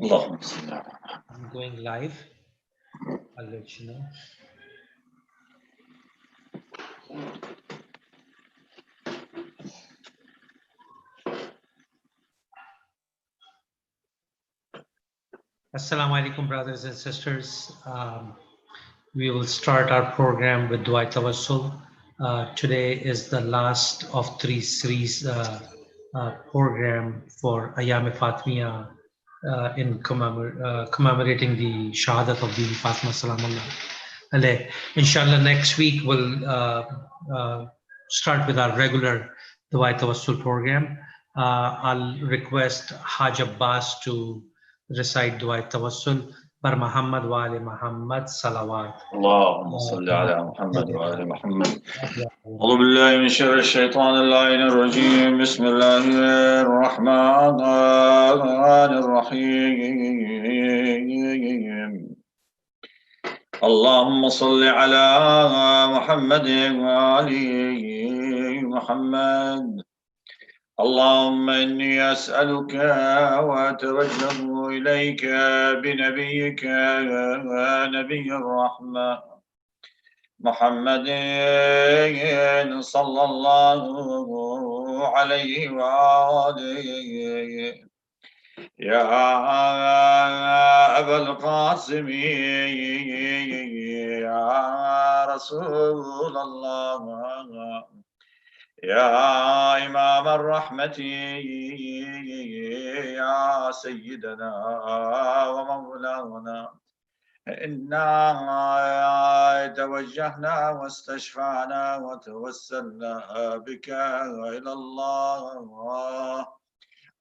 اللهم صل على I'm going live. I'll let you know. Assalamu alaikum, brothers and sisters. We will start our program with Dua Tawassul. Today is the last of three series program for Ayam Fatmiya in commemorating the Shahadat of Bibi Fatima Salamullah alayh. Inshallah, next week we'll start with our regular Dua Tawassul program. I'll request Haj Abbas to recite Dua Tawassul par Muhammad wa ali Muhammad salawat. اللهم صل على محمد وآل محمد. أعوذ بالله من شر الشيطان اللعين الرجيم. بسم الله الرحمن الرحيم. اللهم صل على محمد وآل محمد. اللهم إني أسألك وأتوجه إليك بنبيك نبي الرحمة محمد صلى الله عليه وآله يا أبا القاسم يا رسول الله يا إمام الرحمة يا سيدنا ومولانا إنا توجهنا واستشفعنا وتوسلنا بك إلى الله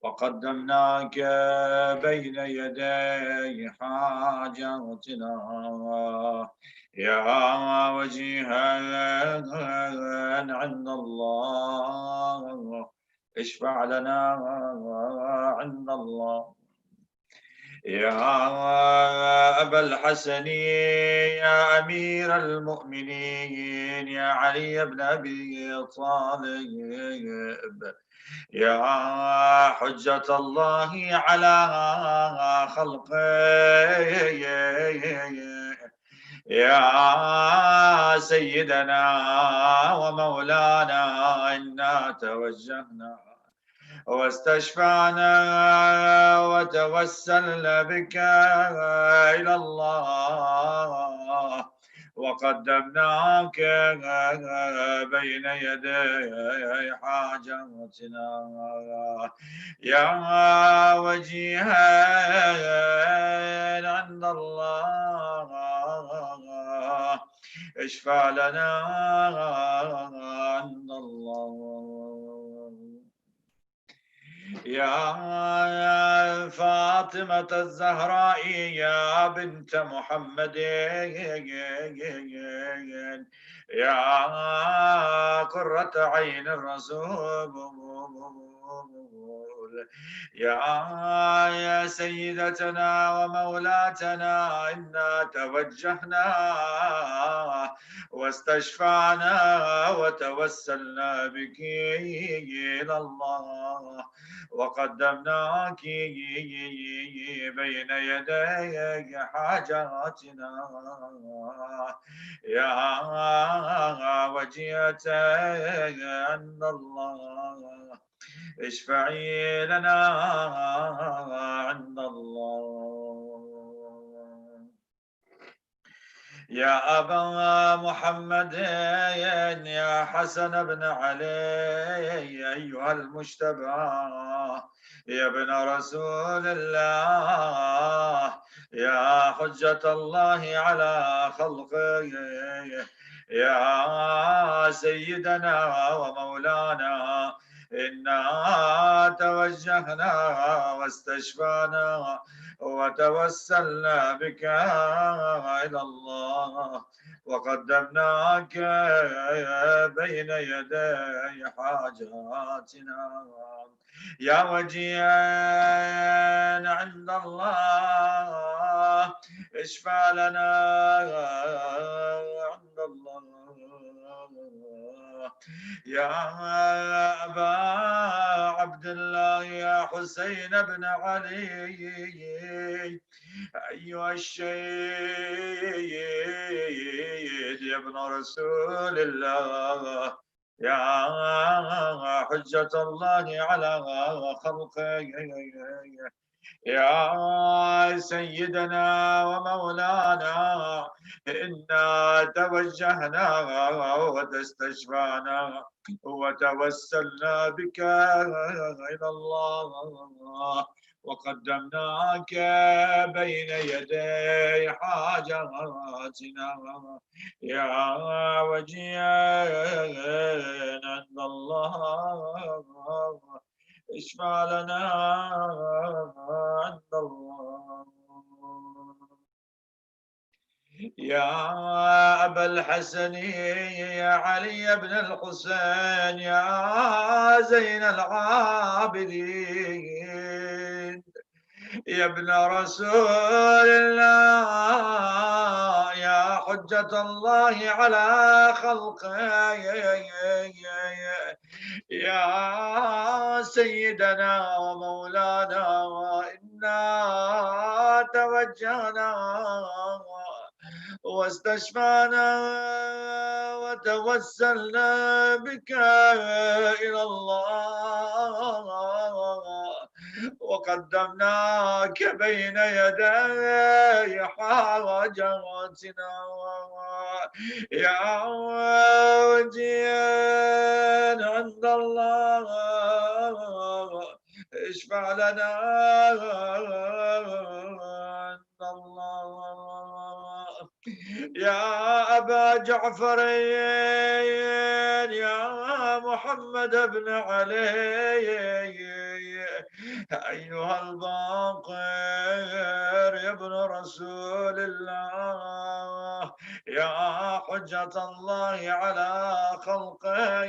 وقدمناك بين يدي حاجاتنا يا وجيها عند الله اشفع لنا عند الله يا أبا الحسن يا أمير المؤمنين يا علي بن أبي طالب يا حجة الله على خلقه يا سيدنا ومولانا إنا توجهنا واستشفعنا وتوسلنا بك إلى الله وقدمناك بين يدي حاجاتنا يا وجيها عند الله اشفع لنا عند الله يا فاطمة الزهراء يا بنت محمد يا قرة عين الرسول يا سيدتنا ومولاتنا إنا توجهنا واستشفعنا وتوسلنا بك إلى الله وقدمناك بين يدي حاجاتنا يا وجيهة عند الله اشفعي لنا عند الله يا أبا محمد يا حسن بن علي أيها المجتبى يا ابن رسول الله يا حجة الله على خلقه يا سيدنا ومولانا إنا توجهنا واستشفانا وتوسلنا بك إلى الله وقدمناك بين يدي حاجاتنا يا وجيها عند الله اشفع لنا عند الله يا أبا عبد الله يا حسين بن علي أيها الشهيد يا ابن رسول الله يا حجة الله على خلقه يا سيدنا ومولانا إنا توجهنا وتستشفعنا وتوسلنا بك إلى الله وقدمناك بين يدي حاجاتنا يا وجيها عند الله اشفع لنا عند الله يا أبا الحسن يا علي بن الحسين يا زين العابدين يا ابن رسول الله يا حجة الله على خلقه يا سيدنا ومولانا وإنا توجهنا واستشفعنا وتوسلنا بك إلى الله وقدمناك بين يدي حاجاتنا يا وجيا عند الله اشفع لنا عند الله يا أبا جعفر يا محمد بن علي أيها الباقر يا ابن رسول الله يا حجة الله على خلقه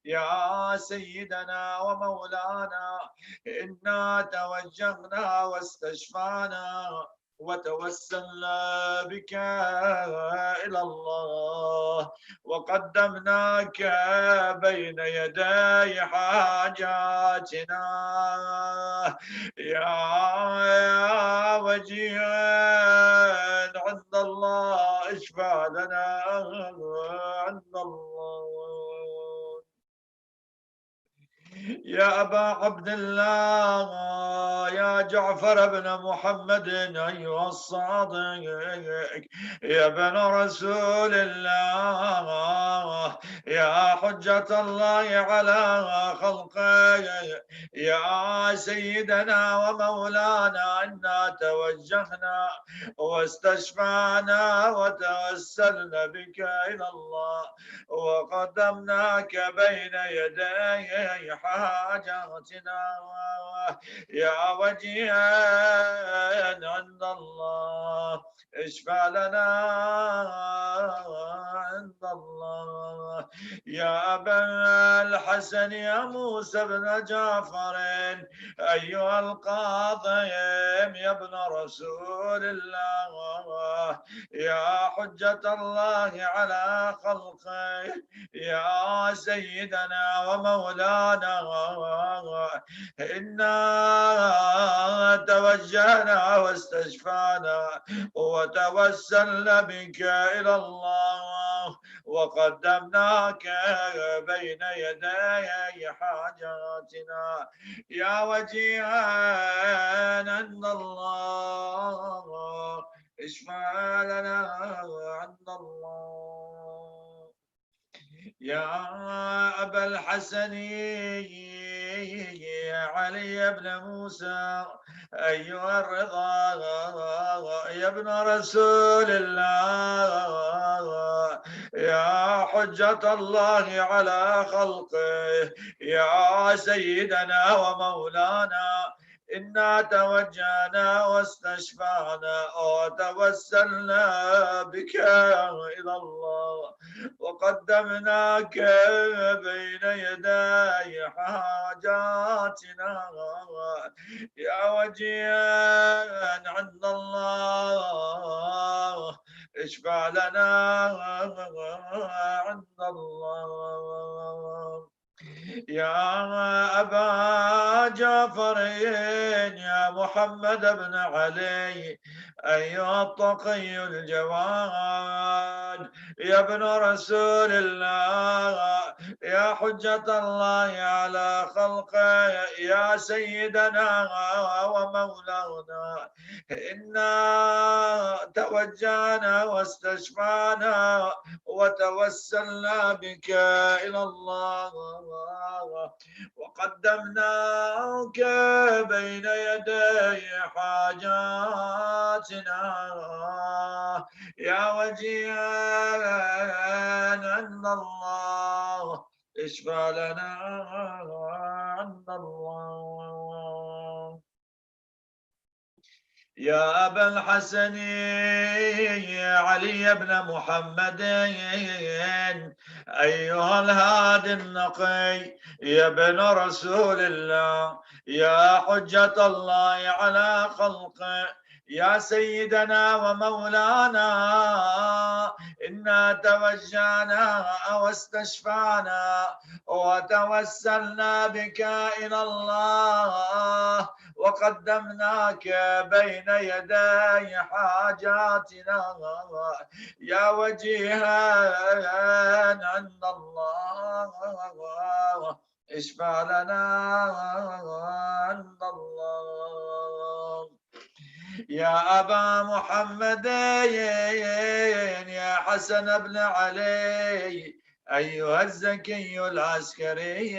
يا سيدنا ومولانا إنا توجهنا واستشفعنا وتوسلنا بك إلى الله وقدمناك بين يدي حاجاتنا يا وجيها عند الله اشفع لنا عند الله يا أبا عبد الله يا جعفر بن محمد أيها الصادق يا ابن رسول الله يا حجة الله على خلقه يا سيدنا ومولانا إنا توجهنا واستشفعنا وتوسلنا بك إلى الله وقدمناك بين يدي حاجاتنا يا وجيها عند الله اشفع لنا عند الله يا أبا الحسن يا موسى بن جعفر أيها القاضي يا ابن رسول الله يا حجة الله على خلقه يا سيدنا ومولانا إنا توجهنا واستشفعنا وتوسلنا بك إلى الله وقدمناك بين يدي حاجاتنا يا وجيها عند الله اشفع لنا عند الله يا أبا الحسن علي بن موسى أيها الرضا يا ابن رسول الله يا حجة الله على خلقه يا سيدنا ومولانا إنا توجهنا واستشفعنا وتوسلنا بك إلى الله وقدمناك بين يدي حاجاتنا يا وجيها عند الله اشفع لنا عند الله. يا أبا جعفرين يا محمد بن علي أيها التقي الجواد يا ابن رسول الله يا حجة الله على خلقه يا سيدنا ومولانا إنا توجهنا واستشفعنا وتوسلنا بك إلى الله وقدمناك بين يدي حاجاتنا يا وجيها عند الله اشفع لنا عند الله. يا أبا الحسن علي بن محمد أيها الهادي النقي يا ابن رسول الله يا حجة الله على خلقه يا سيدنا ومولانا إنا توجهنا واستشفعنا وتوسلنا بك إلى الله وقدمناك بين يدي حاجاتنا يا وجيها عند الله اشفع لنا عند الله. يا أبا محمد يا حسن بن علي أيها الزكي العسكري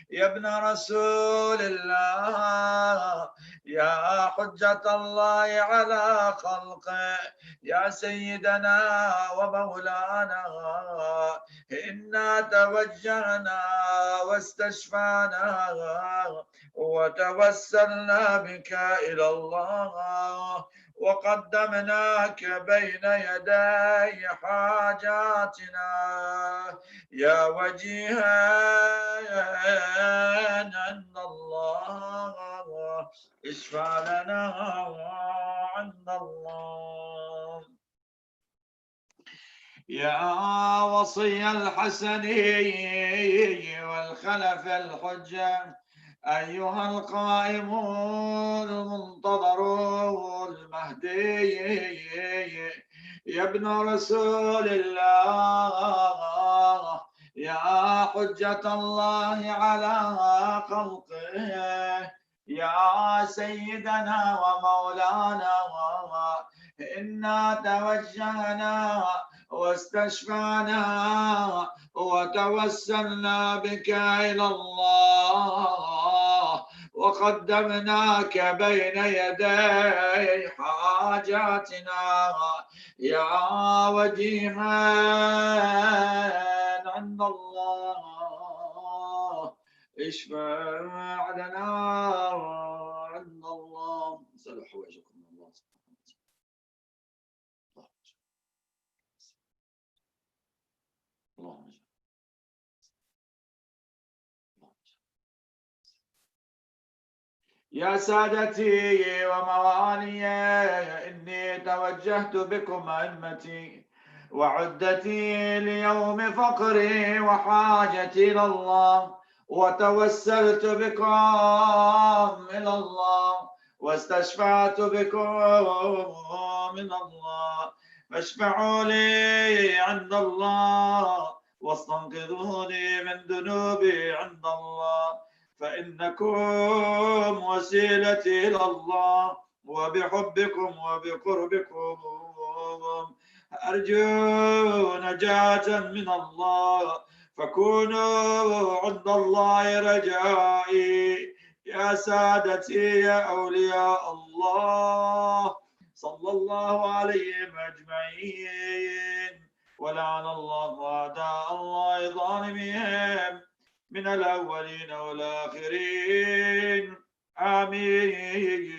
يا ابن رسول الله يا حجة الله على خلقه يا سيدنا ومولانا إنا توجهنا واستشفعنا وتوسلنا بك إلى الله وقدمناك بين يدي حاجاتنا يا وجيها عند الله اشفع لنا عند الله. يا وصي الحسن والخلف الحجة أيها القائم المنتظر المهدي يا ابن رسول الله يا حجة الله على خلقه يا سيدنا ومولانا إنا توجهنا واستشفعنا وتوسلنا بك إلى الله وقدمناك بين يدي حاجاتنا يا وجيها عند الله اشفع لنا عند الله. سلوا حوائجكم من الله سبحانه وتعالى. اللهم يا سادتي وموالي إني توجهت بكم أئمتي وعدتي ليوم فقري وحاجتي إلى الله وتوسلت بكم إلى الله واستشفعت بكم من الله فاشفعوا لي عند الله واستنقذوني من ذنوبي عند الله فإنكم وسيلتي إلى الله وبحبكم وبقربكم أرجو نجاة من الله فكونوا عند الله رجائي يا سادتي يا أولياء الله صلى الله عليهم أجمعين ولعن الله أعداء الله ظالمين من الأولين والآخرين آمين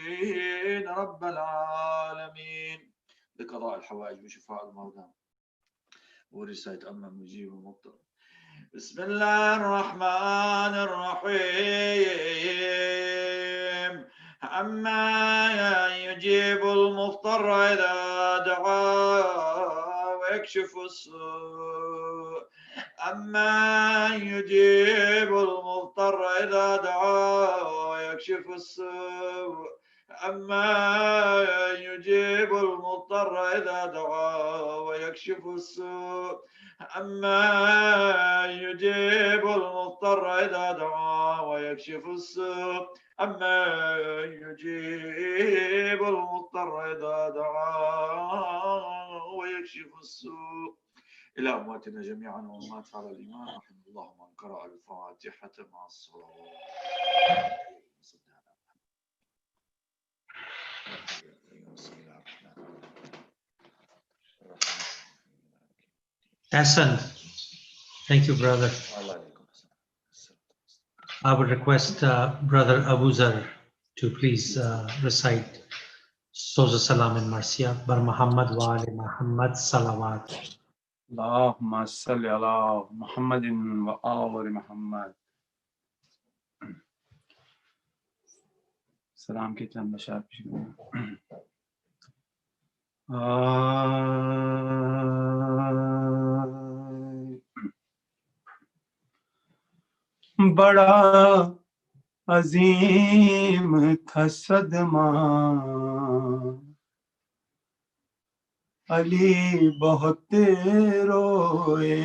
رب العالمين. لقضاء الحوائج وشفاء المرضى ورسالة أمن مجيب المضطر. بسم الله الرحمن الرحيم. أما يجيب المضطر إذا دعاه ويكشف السوء أمن يجيب المضطر إذا دعاه ويكشف السوء أمن يجيب المضطر إذا دعاه ويكشف السوء أمن يجيب المضطر إذا دعاه ويكشف السوء أمن يجيب المضطر إذا دعاه ويكشف السوء إلى أمواتنا جميعا وأموات على الإيمان رحم الله من قرأ الفاتحة مع الصلوات. Hassan, thank you, brother. I would request Brother Abu Zar to please recite Soza Salam and Marcia, Bar Muhammad wa Ali Muhammad Salawat. اللهم صل على محمد وآل محمد. سلام کے چند اشعار پیش کروں. بڑا عظیم تھا صدمہ علی بہت روئے.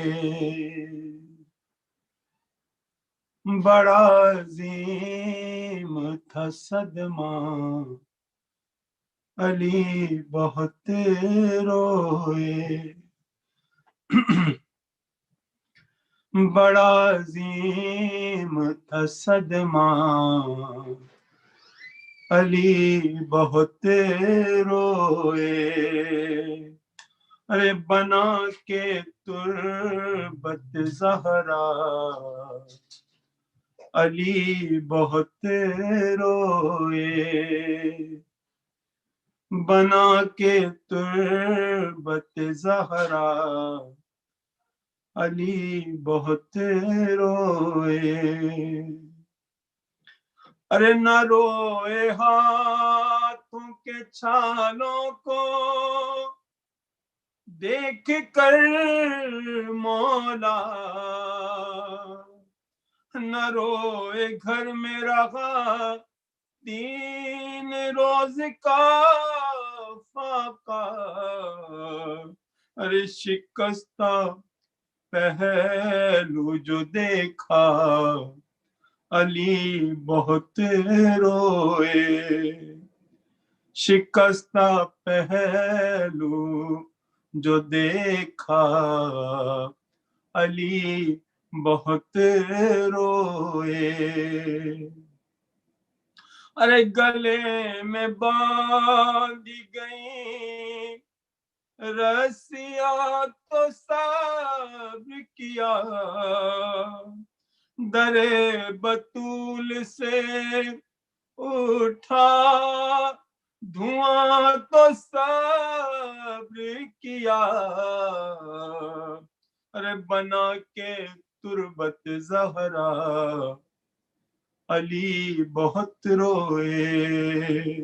بڑا عظیم تھا صدمہ علی بہت روئے. بڑا عظیم تھا صدمہ علی بہت روئے. ارے بنا کے تربت زہرا علی بہت روئے. بنا کے تربت زہرا علی بہت روئے. ارے نہ روئے ہاتھوں کے چھالوں کو دیکھ کر مولا. نہ روئے گھر میں رہا 3 روز کا فاقہ. ارے شکستہ پہلو جو دیکھا علی بہت روئے. شکستہ پہلو جو دیکھا علی بہت روئے. ارے گلے میں باندھی گئی رسیاں تو صبر کیا. در بطول سے اٹھا دھواں تو صبر کیا. ارے بنا کے تربت زہرا علی بہت روئے.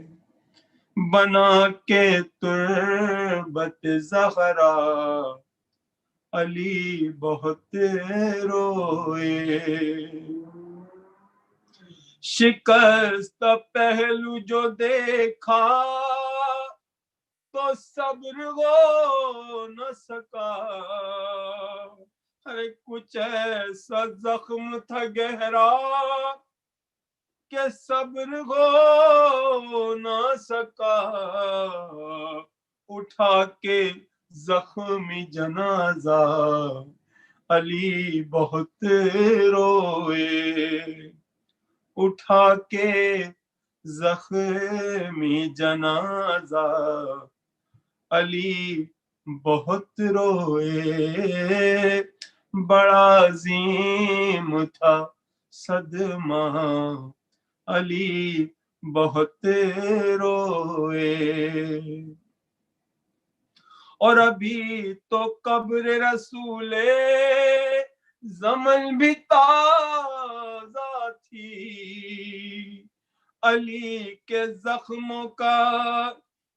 بنا کے تربت زہرا علی بہت روئے. شکست پہلو جو دیکھا تو صبر ہو نہ سکا. ارے کچھ ایسا زخم تھا گہرا کہ صبر ہو نہ سکا. اٹھا کے زخمی جنازہ علی بہت روئے. اٹھا کے زخمی جنازہ علی بہت روئے. بڑا عظیم تھا صدمہ علی بہت روئے. اور ابھی تو قبر رسول زمن بھی تازہ تھی. علی کے زخموں کا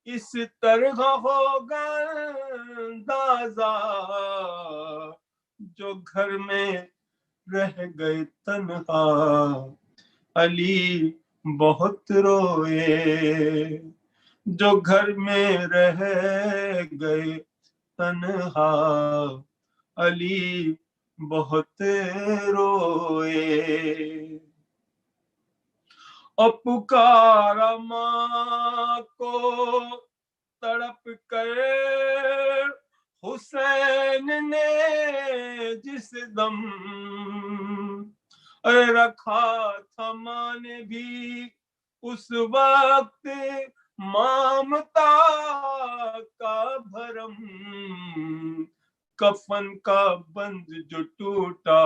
اس طرح ہوگا اندازہ جو گھر میں رہ گئے تنہا علی بہت روئے جو گھر میں رہ گئے تنہا علی بہت روئے اور پکارا ماں کو تڑپ کر حسین نے جس دم رکھا تھا ماں نے بھی اس وقت مامتا کا بھرم کفن کا بند جو ٹوٹا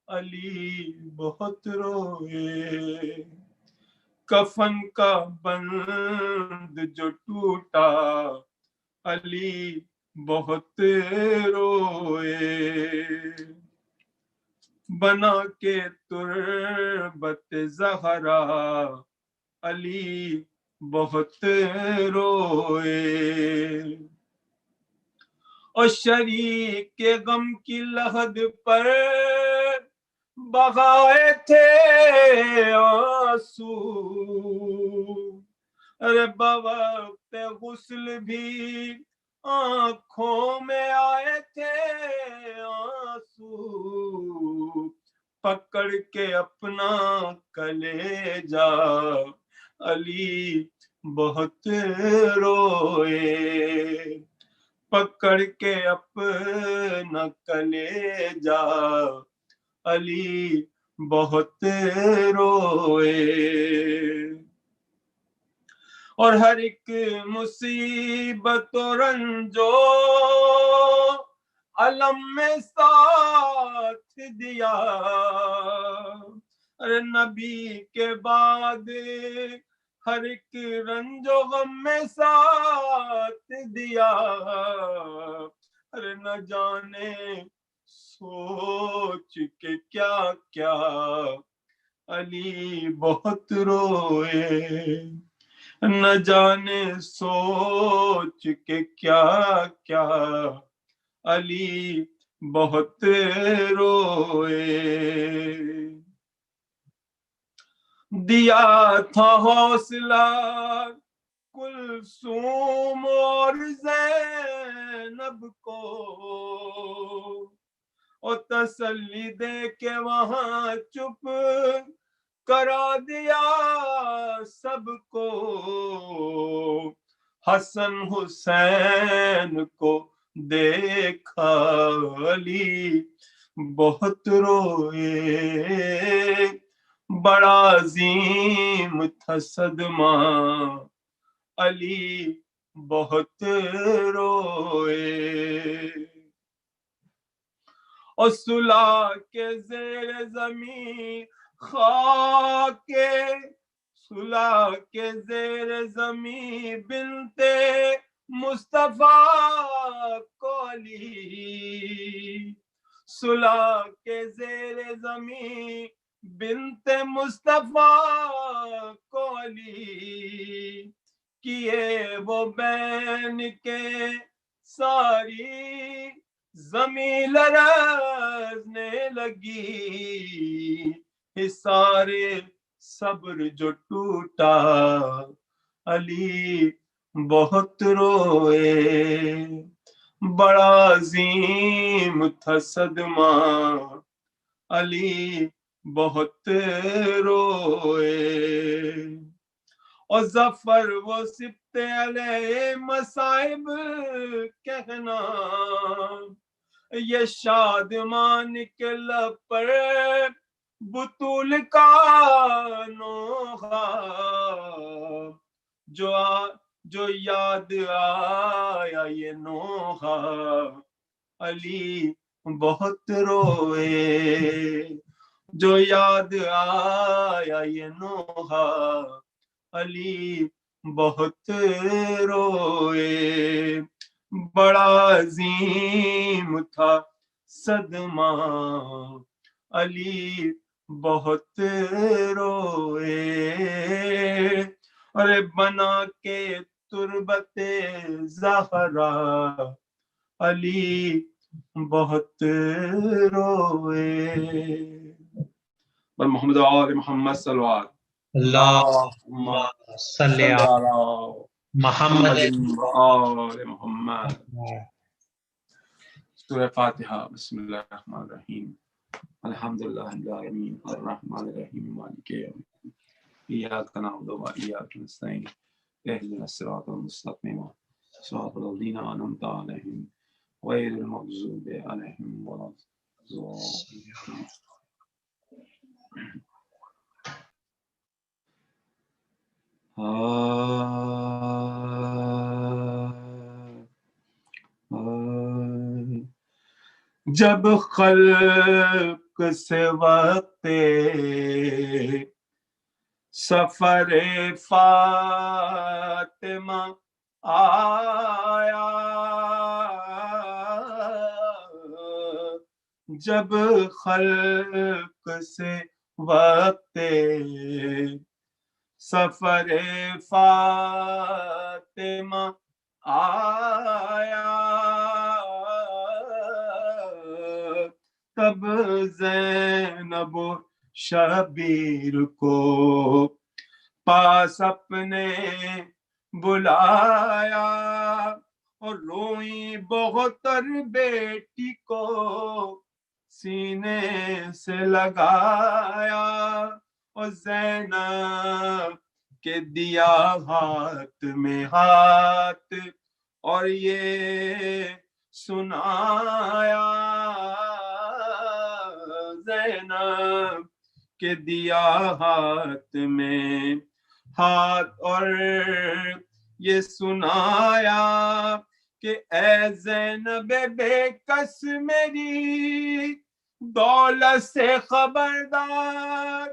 علی بہت روئے کفن کا بند جو ٹوٹا علی بہت روئے بنا کے تربت زہرا علی بہت روئے اور شریک کے غم کی لحد پر بہائے تھے آنسو ارے بوقت غسل بھی آنکھوں میں آئے تھے آنسو پکڑ کے اپنا کلیجا علی بہت روئے پکڑ کے اپنا کلیجا علی بہت روئے اور ہر ایک مصیبت و رنجو علم میں ساتھ دیا ارے نبی کے بعد ہر ایک رنج و غم میں ساتھ دیا ارے نہ جانے سوچ کے کیا کیا علی بہت روئے نہ جانے سوچ کے کیا کیا علی بہت روئے دیا تھا حوصلہ کلثوم اور زینب کو اور تسلی دے کے وہاں چپ کرا دیا سب کو حسن حسین کو دیکھا علی بہت روئے بڑا عظیم تھا صدمہ علی بہت روئے اور صلح کے زیر زمین خاک صلح کے زیر زمین بنتے مصطفیٰ کو علی صلح کے زیر زمین بنتے مصطفیٰ کو علی کیے وہ بین کے ساری زمین لرزنے لگی حصار صبر جو ٹوٹا علی بہت روئے بڑا عظیم تھا صدمہ علی بہت روئے اور ظفر وہ سبت علیہ مصائب کہنا یہ شادمان کے لب پر بطول کا نوحہ جو یاد آیا یہ نوحہ علی بہت روئے جو یاد آیا یہ نوحہ علی بہت روئے بڑا عظیم تھا صدمہ علی بہت روئے ارے بنا کے تربت زہرا علی بہت روئے. اور محمد آل محمد صلوات اللہم اللہم صلی صلی علی علی محمد. محمد آل محمد. سورہ فاتحہ. بسم اللہ الرحمن الرحیم. الحمدللہ رب العالمین الرحمن الرحیم مالک یوم الدین ایاک نعبد و ایاک نستعین اهدنا الصراط المستقیم صراط الذین انعمت علیہم غیر المغضوب علیہم ولا الضالین. جب خلق سے وقت سفر فاطمہ آیا، جب خلق سے وقت سفر فاطمہ آیا، تب زینب و شبیر کو پاس اپنے بلایا، اور روئی بہت اور بیٹی کو سینے سے لگایا، اور زینب کے دیا ہاتھ میں ہاتھ اور یہ سنایا، زینب کے دیا ہاتھ میں ہاتھ اور یہ سنایا کہ اے زینب بے کس میری دولت سے خبردار،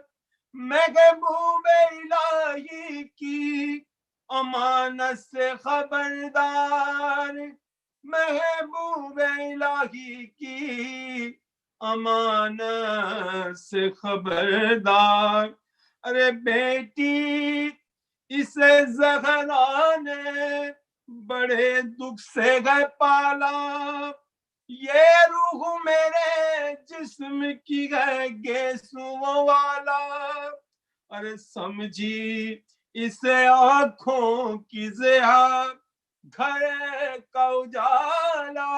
محبوب الہی کی امانت سے خبردار، محبوب الہی کی امانت سے خبردار. ارے بیٹی اسے زہرا نے بڑے دکھ سے گئے پالا، یہ روح میرے جسم کی ہے گیسوں والا. ارے سمجھی اسے آنکھوں کی ضیا گھر کا اجالا،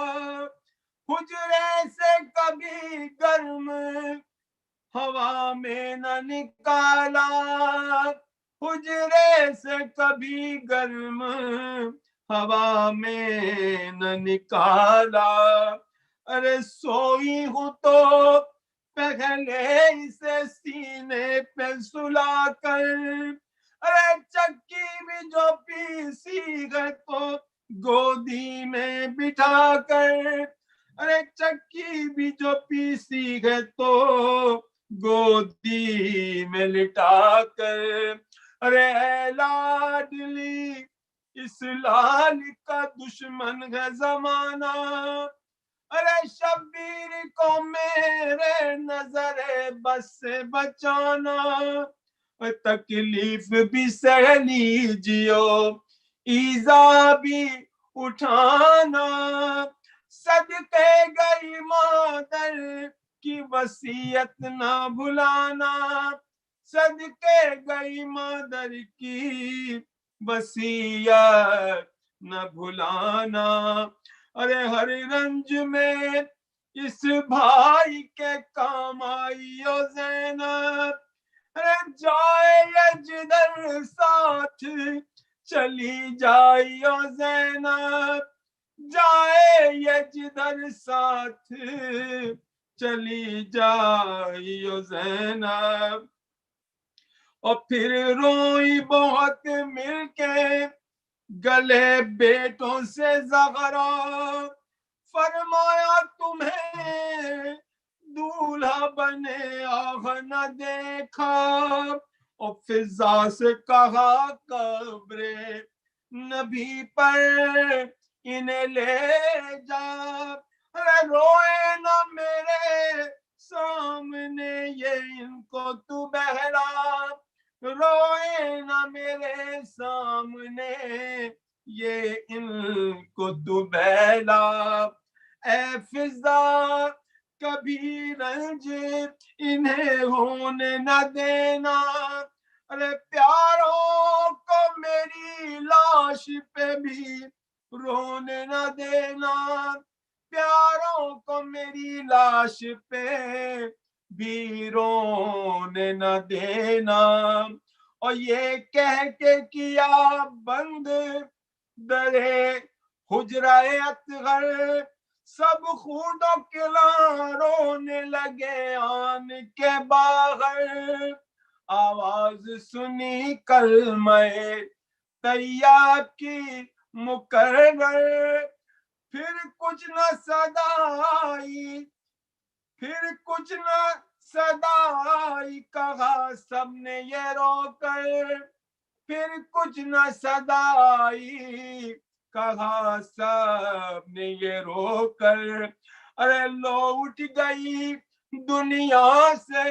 حجرے سے کبھی گرم ہوا میں نہ نکالا، حجرے سے کبھی گرم ہوا میں نہ نکالا. ارے سوئی ہوں تو پہلے اسے سینے پہ سلا کر، ارے چکی بھی جو پیسی ہے تو گودی میں بٹھا کر، ارے چکی بھی جو پیسی ہے تو گودی میں لٹا کر. ارے اے لاڈلی اس لال کا دشمن ہے زمانہ، ارے شبیر کو میرے نظر بس سے بچانا، تکلیف بھی سہ لیجیو ایزا بھی اٹھانا، صدقے گئی مادر کی وصیت نہ بھلانا، صدقے گئی مادر کی وصیت نہ بھلانا. ارے ہر رنج میں اس بھائی کے کام آئی او زینب، ارے جائے یہ جدھر ساتھ چلی جائی او زینب، جائے یہ جدھر ساتھ چلی جائی او زینب. اور پھر روئی بہت مل کے گلے بیٹوں سے زغرا، فرمایا تمہیں دولہا بنے آہ نہ دیکھا، اور فضا سے کہا قبر نبی پر انہیں لے جا، روئے نہ میرے سامنے یہ ان کو تو بہلا، روئے نہ میرے سامنے یہ ان کو دوبیلا اے فضا کبھی رنج انہیں ہونے نہ دینا ارے پیاروں کو میری لاش پہ بھی رونے نہ دینا پیاروں کو میری لاش پہ بھی رونے نہ دینا اور یہ کہہ کے کیا بند درے حجرہ اصغر سب خورد و کلاں رونے لگے آن کے باہر آواز سنی کلمہ طیب کی مکرر پھر کچھ نہ صدا آئی پھر کچھ نہ صدا آئی کہا سب نے یہ رو کر پھر کچھ نہ صدا آئی کہا سب نے یہ رو کر ارے لو اٹھ گئی دنیا سے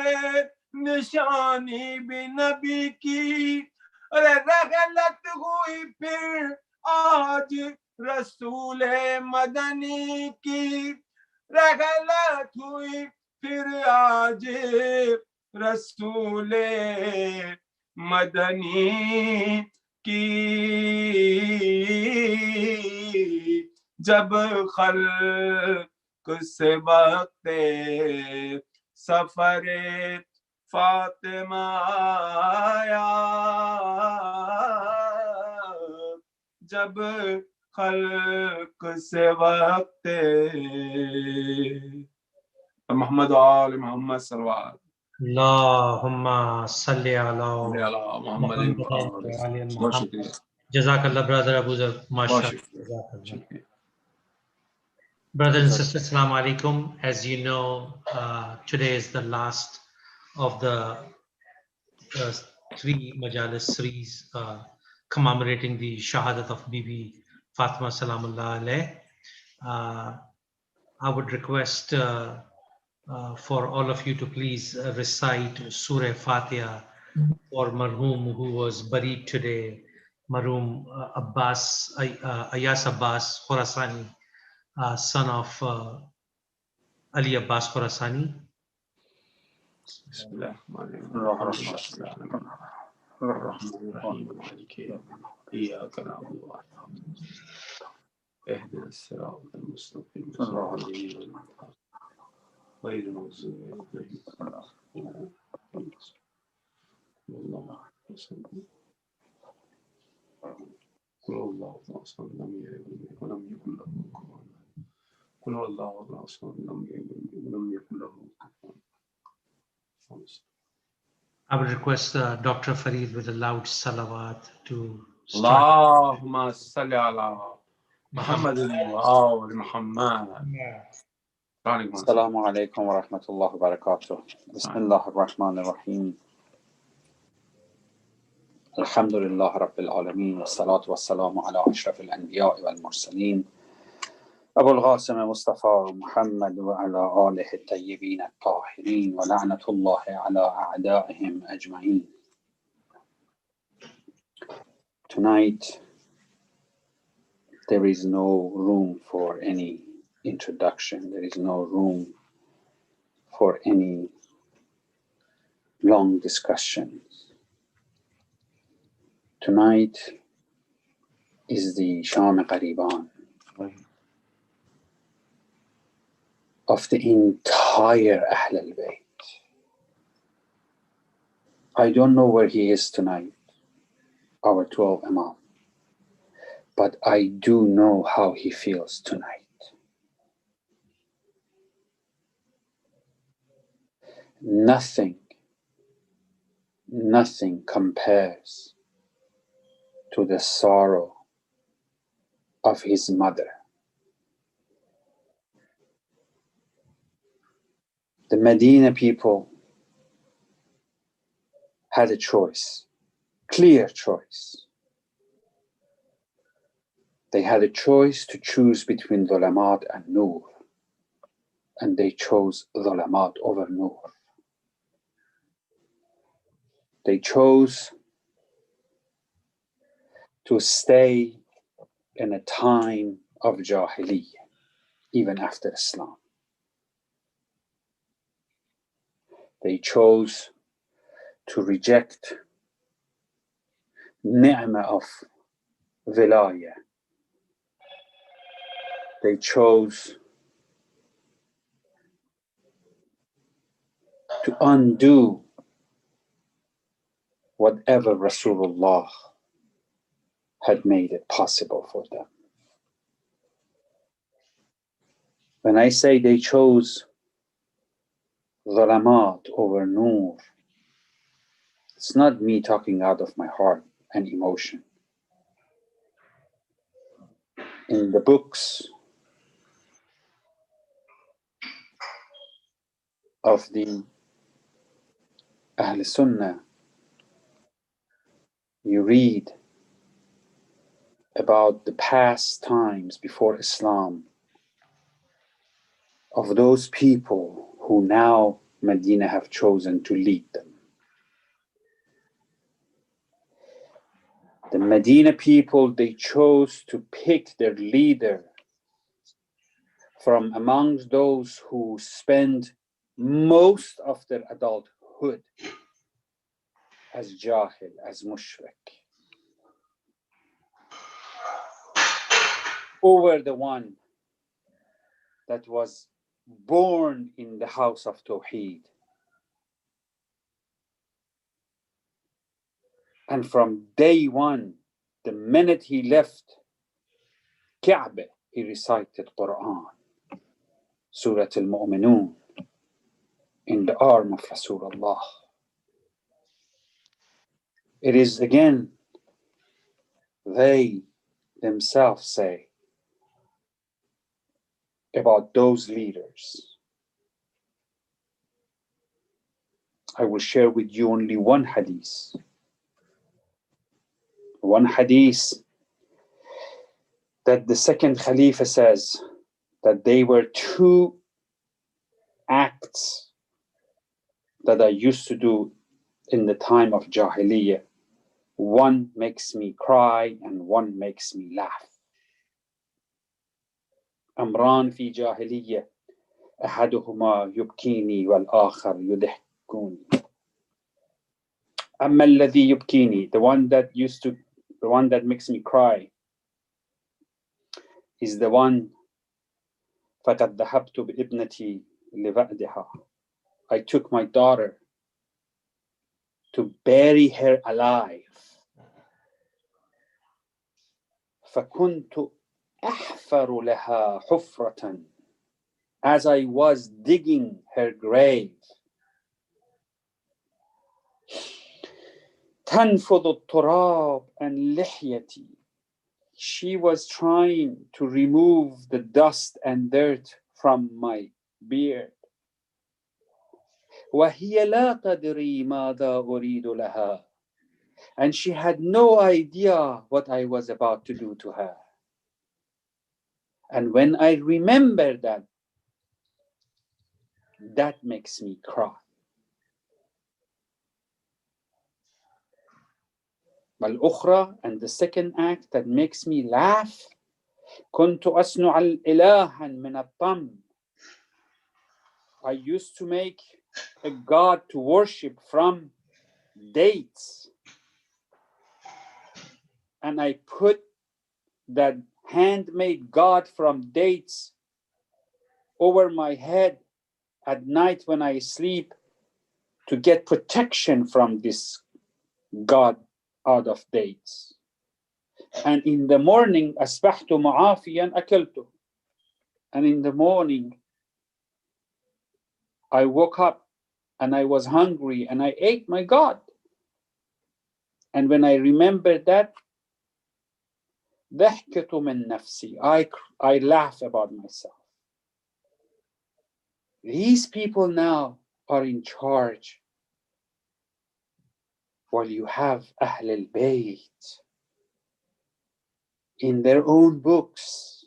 نشانی بھی نبی کی ارے رحلت ہوئی پھر آج رسول مدنی کی رحلت ہوئی پھر آج رسول مدنی کی جب خلق سے وقت سفر فاطمہ آیا جب خلق سے وقت محمد آل محمد صلوات اللہم صلی علی محمد بہت شکریہ جزاک اللہ برادر ابو ذر ماشاء اللہ. Brothers and sisters, Assalamu alaikum. As you know, today is the last of the 3 Majalis series commemorating the Shahadat of Bibi Fatima Salamullah alayh. I would request for all of you to please recite Surah Fatiha for Marhum who was buried today, Marhum Ayas Abbas Khorasani, son of Ali Abbas Khorasani. اهدنا الصراط المستقيم غير المغضوب عليهم والله قل هو الله احد لم يلد ولم يكن له كفوا قل هو الله احد لم يلد ولم يكن له كفوا. I would request Dr. Farid with a loud salawat to start. اللهم صل على محمد وآل محمد. السلام عليكم ورحمة الله وبركاته. بسم الله الرحمن الرحيم. الحمد لله رب العالمين والصلاة والسلام على أشرف الأنبياء والمرسلين أبو القاسم مصطفى محمد وعلى آله الطيبين الطاهرين ولعنة الله على أعدائهم أجمعين. Tonight there is no room for any introduction. There is no room for any long discussions. Tonight is the Sham Qariban of the entire Ahl al-Bayt. I don't know where he is tonight, our 12 Imam, but I do know how he feels tonight. Nothing compares to the sorrow of his mother. The Medina people had a choice, clear choice. They had a choice to choose between Dhulamat and Nur, and they chose Dhulamat over Nur. They chose to stay in a time of Jahiliyyah, even after Islam. They chose to reject ni'mah of wilayah. They chose to undo whatever Rasulullah had made it possible for them. When I say they chose dhalamat over nur, it's not me talking out of my heart and emotion. In the books of the Ahl Sunnah, you read about the past times before Islam of those people who now Medina have chosen to lead them. The Medina people, they chose to pick their leader from amongst those who spend most of their adulthood as jahil, as mushrik, over the one that was born in the house of Tawheed. And from day one, the minute he left Kaaba, he recited Quran, Surah Al-Mu'minun, in the arm of Rasulullah. It is again, they themselves say about those leaders. I will share with you only one hadith. One hadith that the second Khalifa says that they were two acts that I used to do in the time of Jahiliyyah. One makes me cry and one makes me laugh. أمران في جاهلية أحدهما يبكيني والآخر يضحكوني. أما الذي يبكيني, the one that makes me cry is the one فقد ذهبت بابنتي لوأدها. I took my daughter to bury her alive. فكنت أحفر لها حفرة, as I was digging her grave. تنفض التراب عن لحيتي. She was trying to remove the dust and dirt from my beard. وهي لا تدري ماذا أريد لها. And she had no idea what I was about to do to her. And when I remember that, that makes me cry. والأخرى, and the second act that makes me laugh, كنت أصنع الإلها من الطم. I used to make a god to worship from dates. And I put that handmade god from dates over my head at night when I sleep to get protection from this god out of dates. And in the morning, أصبحت معافيا أكلته. And in the morning, I woke up and I was hungry and I ate my God. And when I remember that, ضحكت من نفسي. I laugh about myself. These people now are in charge, while you have Ahl al-Bayt in their own books.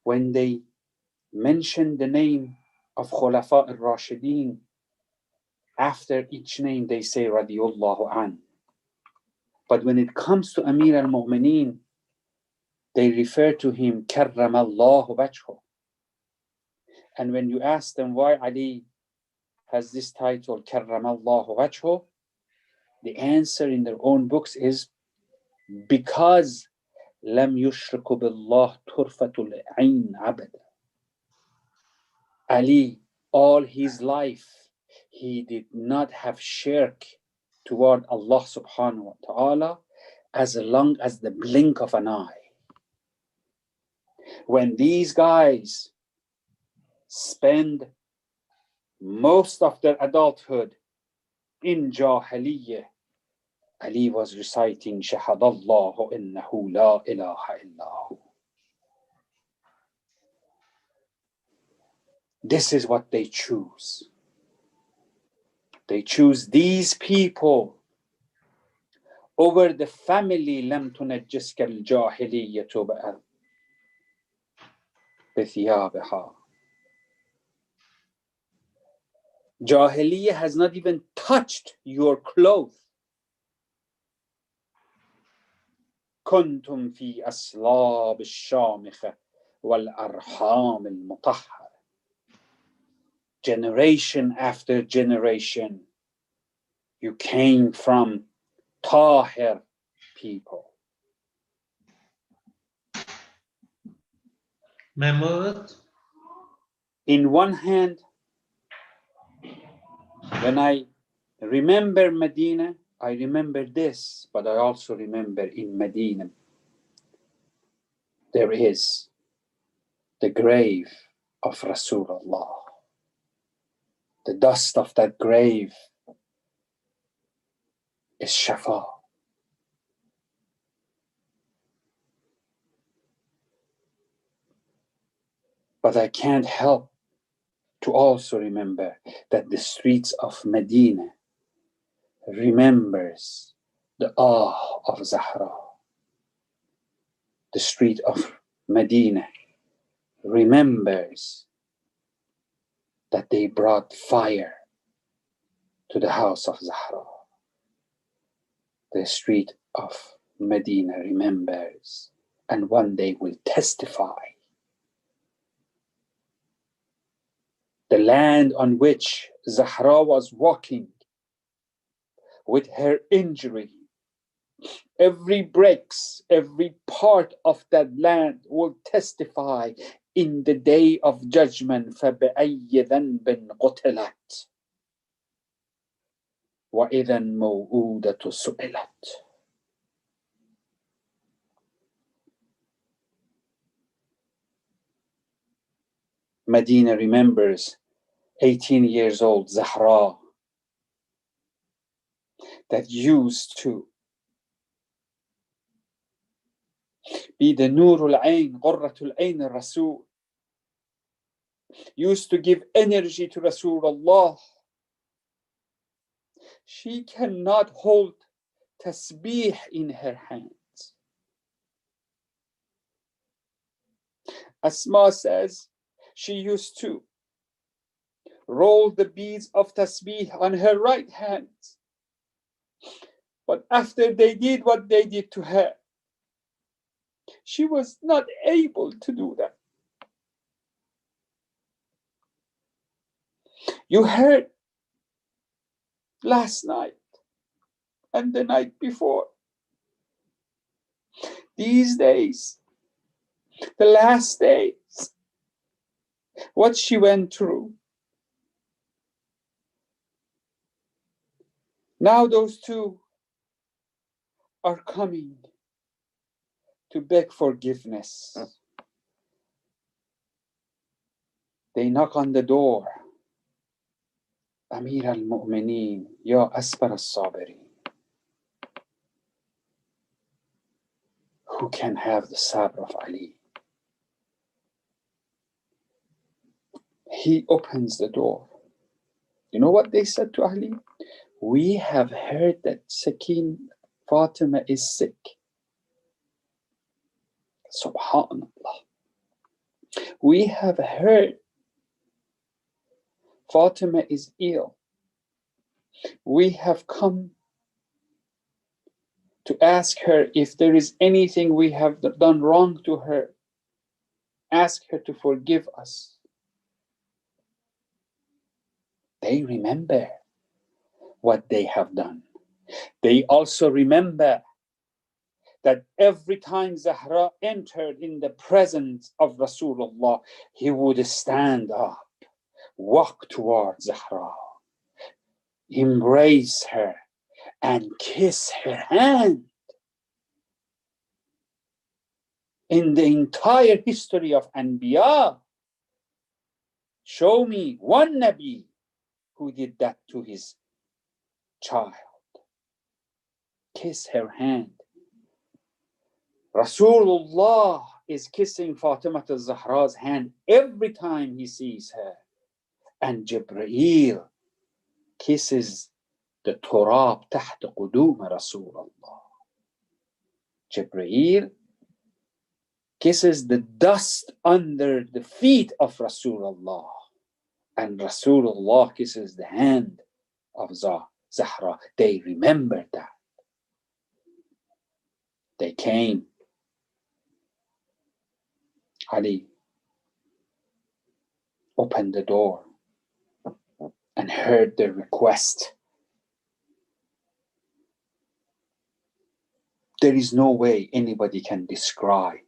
When they mention the name of Khulafa al-Rashidin, After each name, they say radiyallahu an. But when it comes to Amir al-Mu'mineen, they refer to him karramallahu wajhu. And when you ask them why Ali has this title, karramallahu wajhu, the answer in their own books is because lam yushriku billah turfatul ayn abada. Ali, all his life, he did not have shirk toward Allah subhanahu wa ta'ala as long as the blink of an eye. When these guys spend most of their adulthood in Jahiliyyah, Ali was reciting Shahadallahu innahu la ilaha illahu. This is what they choose. They choose these people over the family. لم تنجسك الجاهلية بثيابها. Jahiliyyah has not even touched your clothes. كنتم في أصلاب الشامخة والأرحام المطهرة. Generation after generation, you came from Tahir people. Mahmoud? In one hand, when I remember Medina, I remember this, but I also remember in Medina, there is the grave of Rasulullah. The dust of that grave is Shafa. But I can't help to also remember that the streets of Medina remembers the awe of Zahra. The street of Medina remembers that they brought fire to the house of Zahra. The street of Medina remembers, and one day will testify. The land on which Zahra was walking with her injury, every bricks, every part of that land will testify in the day of judgment. فَبِأَيِّ ذَنْبٍ قُتِلَتْ وَإِذَا الْمَوْءُودَةُ سُئِلَتْ. Medina remembers 18 years old Zahra that used to be the Nurul Ain, Qurratul Ain Rasul, used to give energy to Rasulullah. She cannot hold tasbih in her hands. Asma says she used to roll the beads of tasbih on her right hand. But after they did what they did to her, she was not able to do that. You heard last night and the night before. These days, the last days, what she went through. Now those two are coming to beg forgiveness. They knock on the door. Amir al-Mu'mineen, Ya Asbar al-Sabirin. Who can have the sabr of Ali? He opens the door. You know what they said to Ali? We have heard that Sakin Fatima is sick. Subhanallah. We have heard Fatima is ill. we have come to ask her if there is anything we have done wrong to her. Ask her to forgive us. They remember what they have done. They also remember that every time Zahra entered in the presence of Rasulullah, he would stand up, walk towards Zahra, embrace her, and kiss her hand. In the entire history of Anbiya, show me one Nabi who did that to his child. Kiss her hand. Rasulullah is kissing Fatima al-Zahra's hand every time he sees her. And Jibreel kisses the turab تحت قدوم Rasulullah. Jibreel kisses the dust under the feet of Rasulullah. And Rasulullah kisses the hand of Zahra. They remember that. They came. Ali opened the door and heard the request. There is no way anybody can describe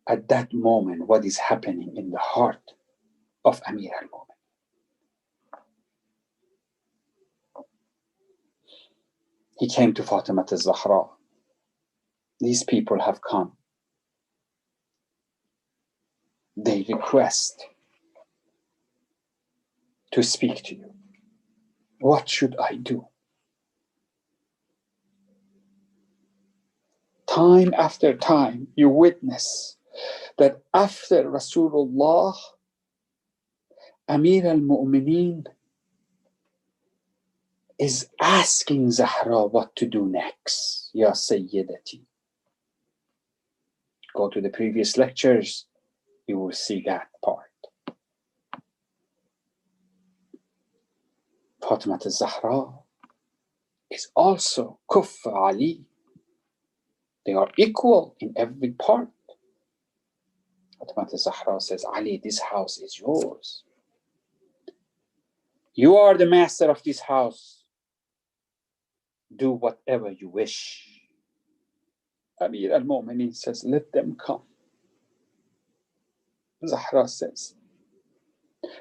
at that moment what is happening in the heart of Amir al-Mu'minin. He came to Fatima al-Zahra. These people have come. They request to speak to you. What should I do? Time after time, you witness that after Rasulullah, Amir al-Mu'minin is asking Zahra what to do next. Ya Sayyidati. Go to the previous lectures, you will see that part. Fatima al-Zahra is also Kufa Ali. They are equal in every part. Fatima al-Zahra says, Ali, this house is yours. You are the master of this house. Do whatever you wish. Amir al-Mu'minin says, let them come. Zahra says,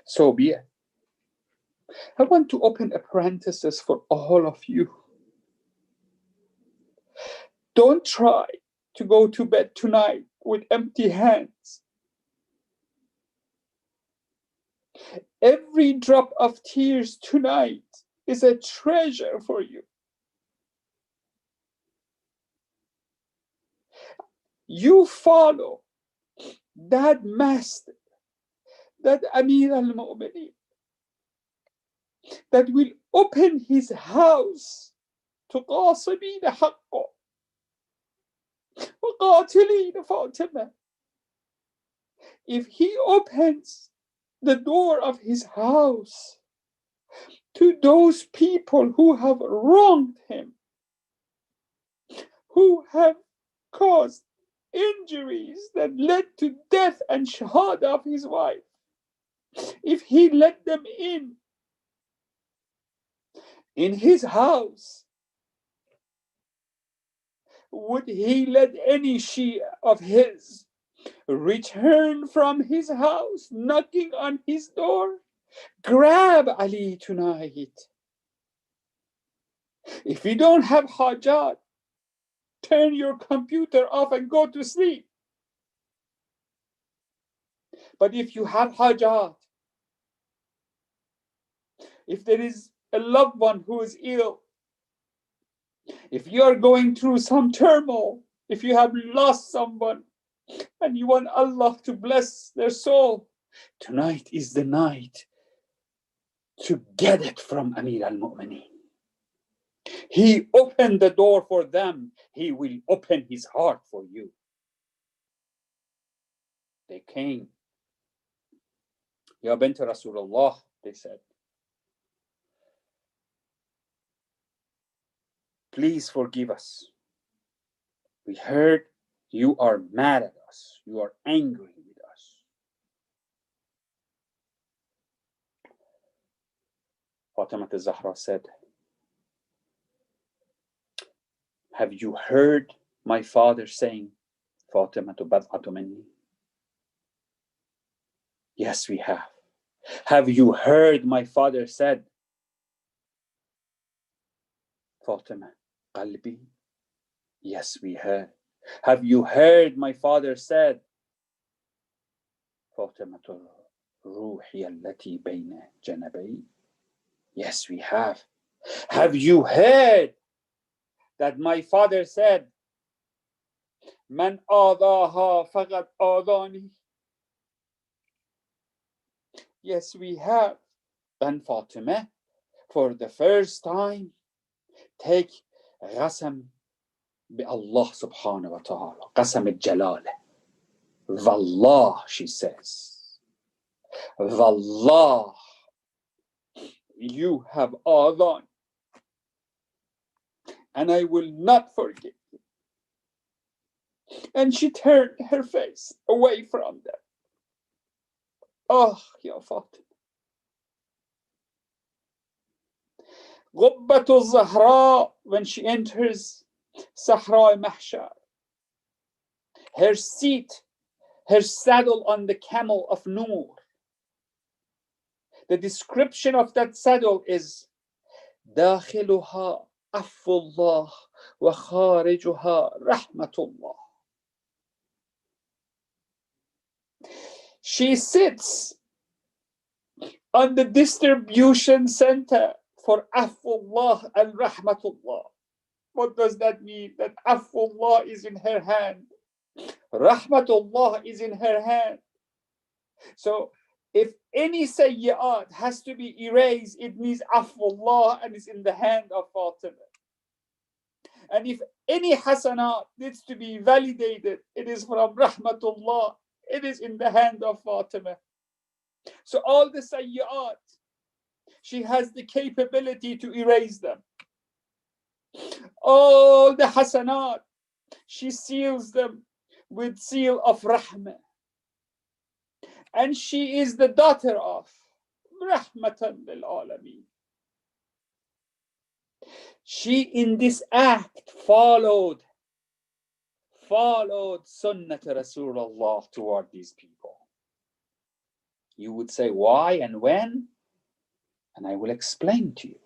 so be it. I want to open a parenthesis for all of you. Don't try to go to bed tonight with empty hands. Every drop of tears tonight is a treasure for you. You follow that master, that Amir al-Mu'minin, that will open his house to قاصبين حقه وقاتلين Fatima. If he opens the door of his house to those people who have wronged him, who have caused injuries that led to death and shahada of his wife, if he let them in his house, would he let any Shia of his return from his house knocking on his door? Grab Ali tonight. If you don't have hajat, turn your computer off and go to sleep. But if you have hajat, if there is a loved one who is ill, if you are going through some turmoil, if you have lost someone and you want Allah to bless their soul, tonight is the night to get it from Amir al-Mu'minin. He opened the door for them. He will open his heart for you. They came. Ya bint Rasulullah, they said. please forgive us. We heard you are mad at us. You are angry with us. Fatima al-Zahra said, have you heard my father saying, Fatima bad'atu minni? Yes, we have. Have you heard my father said, Fatima qalbi? Yes, we heard. Have you heard my father said, Fatima ruhi allati bayna janabi? Yes, we have. Have you heard that my father said, Man adaha faqad adani? Yes, we have. Then Fatima, for the first time, take qasam bi Allah subhanahu wa ta'ala, qasam al-jalal. Wallah, she says, Wallah, you have adhan, and I will not forget. And she turned her face away from them. Oh, Ya Fatima. Ghubbatu Zahra, when she enters Sahra Mahshar, her seat, her saddle on the camel of Noor. The description of that saddle is داخلها عفو الله وخارجها رحمة الله. She sits on the distribution center for Afullah and Rahmatullah. What does that mean? That Afullah is in her hand, Rahmatullah is in her hand. So if any sayyi'at has to be erased, it means Afullah and is in the hand of Fatima. And if any hasanat needs to be validated, it is from Rahmatullah, it is in the hand of Fatima. So all the sayyi'at, she has the capability to erase them. All the hasanat, she seals them with seal of rahmah. And she is the daughter of Rahmatan lil Alameen. She in this act followed Sunnat Rasulullah toward these people. You would say why and when? And I will explain to you.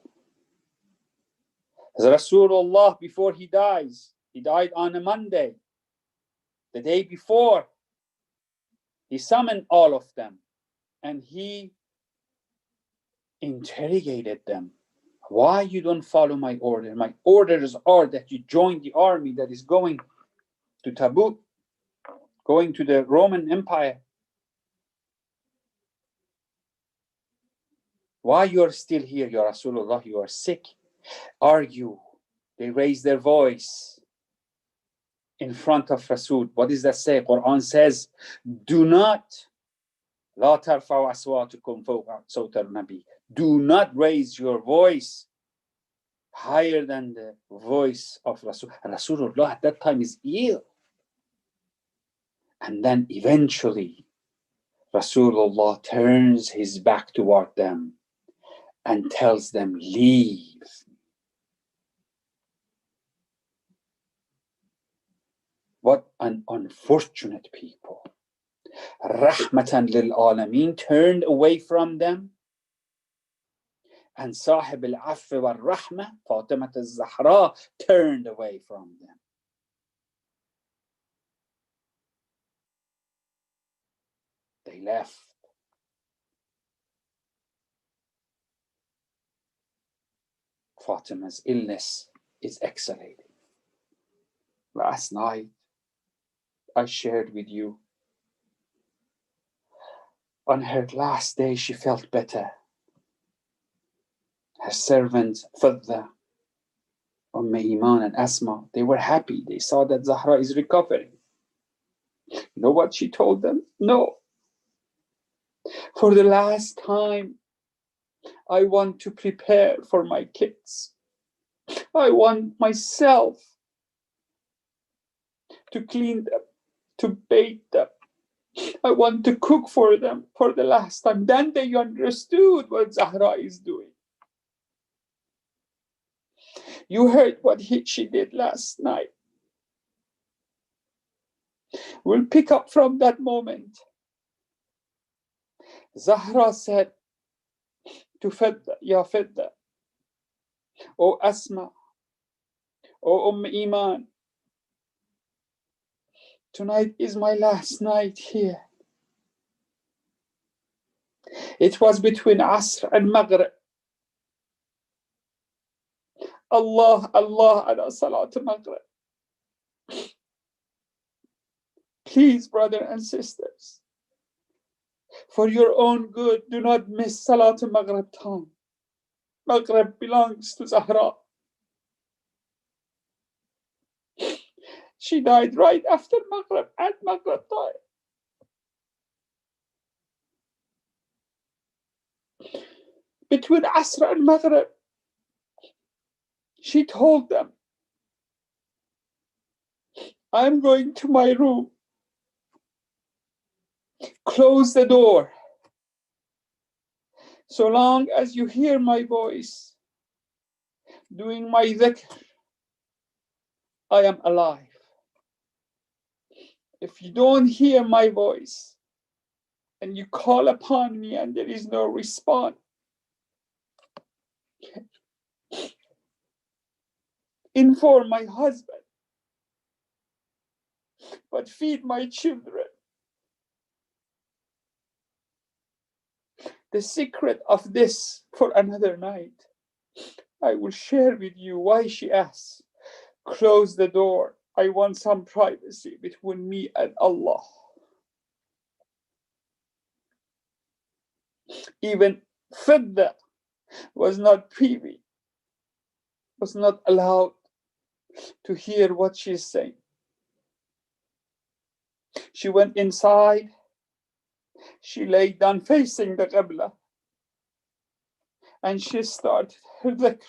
As Rasulullah, before he died on a Monday. The day before, he summoned all of them and he interrogated them. Why you don't follow my order? My orders are that you join the army that is going to Tabuk, going to the Roman Empire. Why you are still here, Ya Rasulullah? You are sick. Argue. They raise their voice in front of Rasul. What does that say? Quran says, do not لا ترفعوا أصواتكم فوق صوت النبي. Do not raise your voice higher than the voice of Rasul. And Rasulullah at that time is ill. And then eventually Rasulullah turns his back toward them and tells them, leave. What an unfortunate people. Rahmatan lil Alameen turned away from them, and Sahib al-Afwi wal Rahmah, Fatima al-Zahra, turned away from them. They left. Fatima's illness is escalating. Last night, I shared with you, on her last day, she felt better. Her servants, Fadda, Iman and Asma, they were happy. They saw that Zahra is recovering. You know what she told them? No. For the last time, I want to prepare for my kids. I want myself to clean them, to bathe them. I want to cook for them for the last time. Then they understood what Zahra is doing. You heard what she did last night. We'll pick up from that moment. Zahra said to Fidda, Ya Fidda, O Asma, O Iman, tonight is my last night here. It was between Asr and Maghrib. Allah, Allah, ala Salat Maghrib. Please, brothers and sisters, for your own good, do not miss Salat Maghrib time. Maghrib belongs to Zahra. She died right after Maghrib, at Maghrib time. Between Asr and Maghrib, she told them, I'm going to my room. Close the door. So long as you hear my voice, doing my dhikr, I am alive. If you don't hear my voice, and you call upon me and there is no response, inform my husband, but feed my children. The secret of this for another night. I will share with you why she asks. Close the door. I want some privacy between me and Allah. Even Fidda was not privy, was not allowed to hear what she's saying. She went inside. She lay down facing the Qibla and she started her dhikr.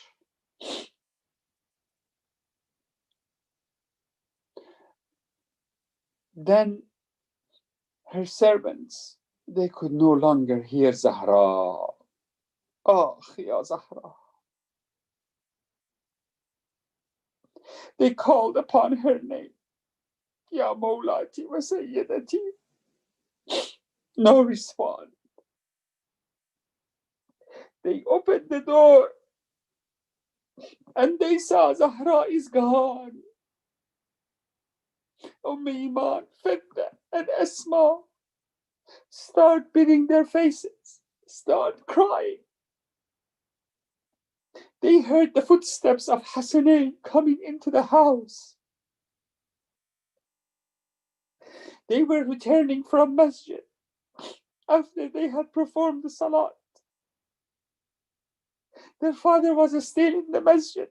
Then her servants, they could no longer hear Zahra. Oh, Ya Zahra. They called upon her name. Ya Mawlati wa Sayyidati. No response. They opened the door and they saw Zahra is gone. Iman, Fidda, and Asma start beating their faces, start crying. They heard the footsteps of Hasanain coming into the house. They were returning from masjid after they had performed the salat. Their father was still in the masjid,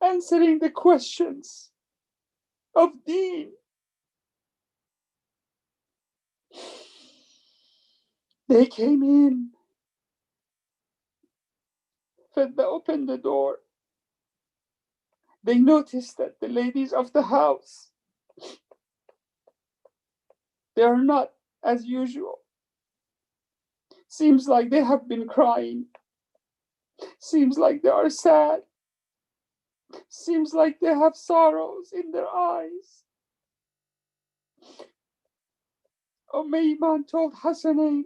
answering the questions of deen. They came in. Fidda opened the door. They noticed that the ladies of the house, they are not as usual. Seems like they have been crying. Seems like they are sad. Seems like they have sorrows in their eyes. Iman told Hasanain,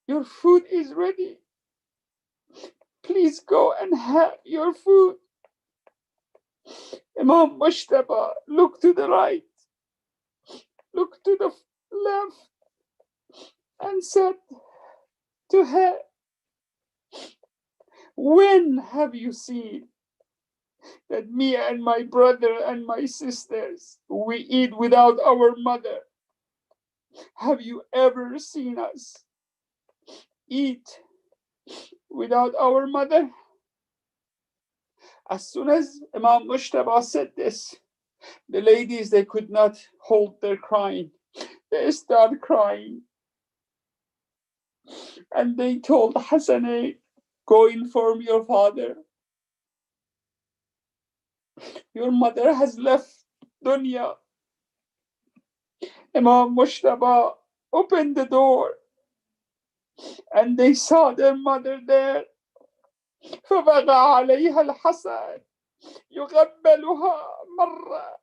your food is ready. Please go and have your food. Imam Mushtaba looked to the right, looked to the left, and said to her, when have you seen that me and my brother and my sisters, we eat without our mother? Have you ever seen us eat without our mother? As soon as Imam Mushtaba said this, the ladies, they could not hold their crying. They started crying. And they told Hasanain, go inform your father Your mother has left dunya. Imam Mushtaba opened the door and they saw their mother there. فبغى عليها الحسن يغبلها مرة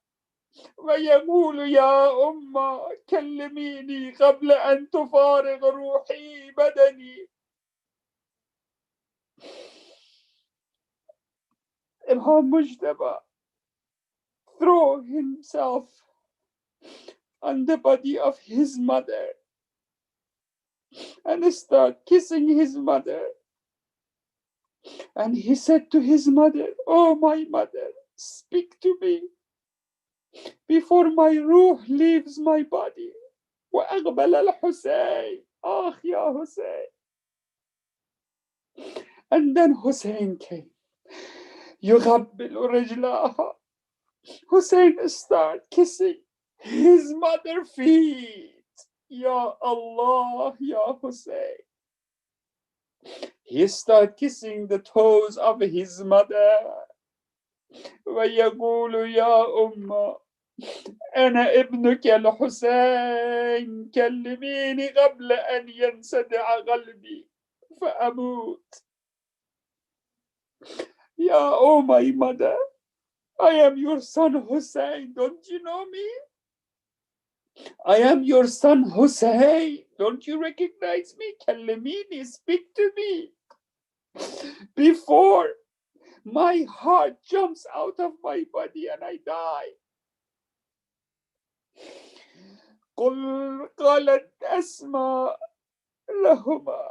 ويقول يا أمة كلميني قبل أن تفارق روحي بدني. Imam Mujtaba threw himself on the body of his mother and started kissing his mother. And he said to his mother, "Oh, my mother, speak to me before my ruh leaves my body." وأقبل الحسين. آخ يا Hussein. And then Hussein came. يغبل رجلها. Hussein started kissing his mother's feet. Ya Allah, Ya Hussein. He started kissing the toes of his mother. ويقول يا أمة أنا ابنك الحسين كلميني قبل أن ينسدع قلبي فأموت. Ya, oh my mother, I am your son Hussein. Don't you know me? I am your son Hussein. Don't you recognize me? Kallimini, speak to me before my heart jumps out of my body and I die. قالت أسماء لهما.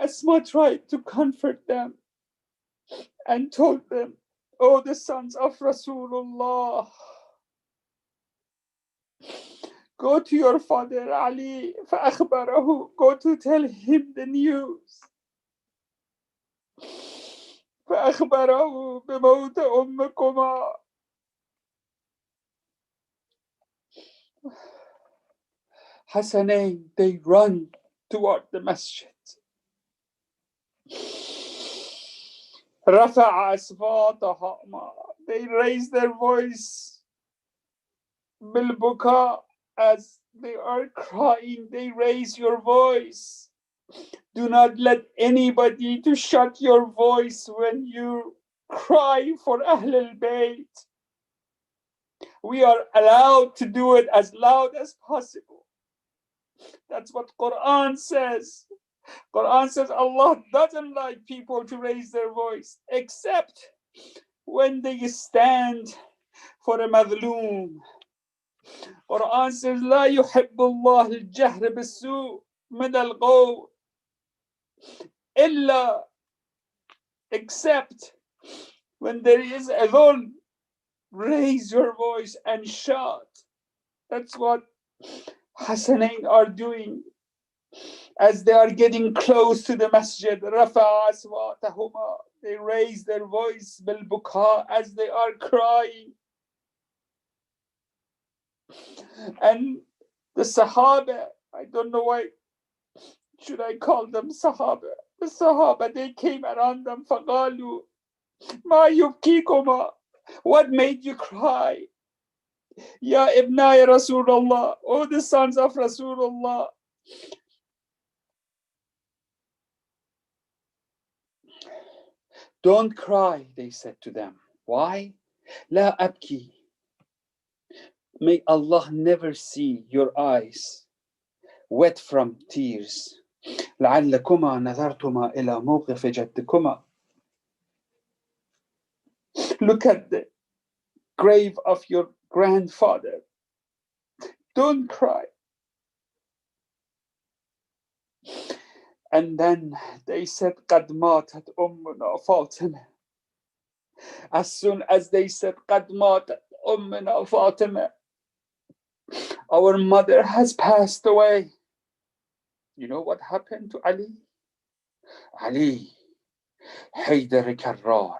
Asma tried to comfort them and told them, "Oh, the sons of Rasulullah, go to your father Ali فأخبره. Go to tell him the news. فأخبره بموت أمكما." Hassanain, they run toward the masjid. رفع أصواتهما. They raise their voice بالبكاء. As they are crying, they raise your voice. Do not let anybody to shut your voice when you cry for Ahl al-Bayt. We are allowed to do it as loud as possible. That's what Quran says. Quran says Allah doesn't like people to raise their voice except when they stand for a madloom. Quran says لا يحب الله الجهر بالسوء من القول إلا, except when there is a dhulm, raise your voice and shout. That's what Hassanain are doing as they are getting close to the masjid. رفع أصواتهما. They raise their voice بالبكاء as they are crying. And the Sahaba, I don't know why should I call them Sahaba. The Sahaba, they came around them. فقالوا ما يبكيكما. What made you cry? Ya ibnai Rasulullah. Oh, the sons of Rasulullah. Don't cry, they said to them. Why? Law أبكي. May Allah never see your eyes wet from tears. لعلكما نظرتما إلى موقف جدكما. Look at the grave of your grandfather. Don't cry. And then they said, قد ماتت أمنا فاطمة. As soon as they said, قد ماتت أمنا فاطمة, our mother has passed away. You know what happened to Ali? Ali, Haider كرار,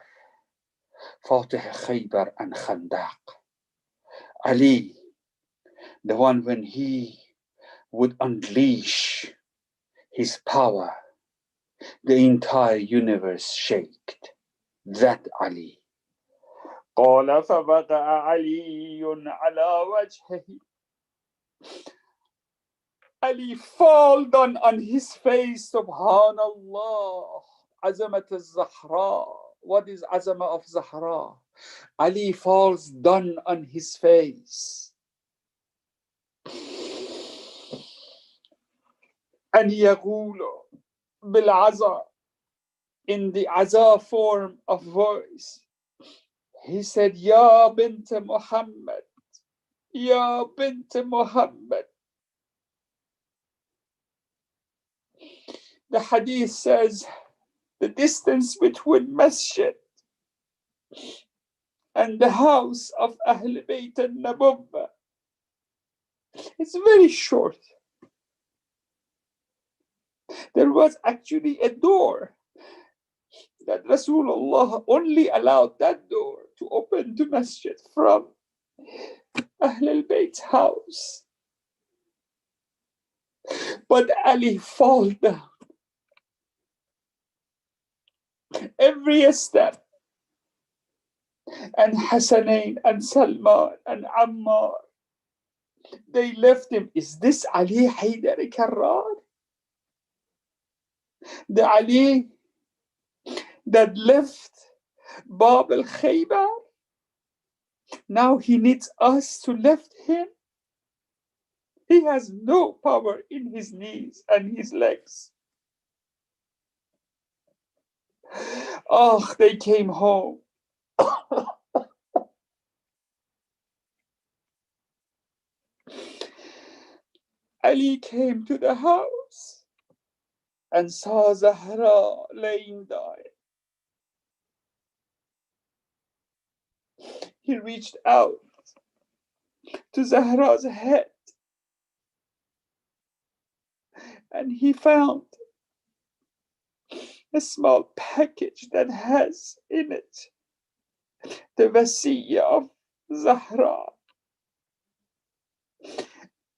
فاتح Khyber and Khandaq. Ali, the one when he would unleash his power, the entire universe shaked. That Ali. قال فوقع علي على وجهه. Ali fall down on his face. Subhanallah. Azamat al-Zahra. What is Azama of Zahra? Ali falls down on his face. And يقول بالعزا, in the Aza form of voice, he said, Ya bint Muhammad, Ya bint Muhammad. The hadith says the distance between masjid and the house of Ahl Bayt al-Nabuwwah is very short. There was actually a door that Rasulullah only allowed that door to open to masjid from Ahl al-Bayt's house. But Ali fall down every step. And Hassanain and Salman and Ammar, they left him. Is this Ali Haydar Karrar? The Ali that left Bab al-Khaybar? Now he needs us to lift him. He has no power in his knees and his legs. Oh, they came home. Ali came to the house and saw Zahra laying dying. He reached out to Zahra's head and he found a small package that has in it the wasiyah of Zahra.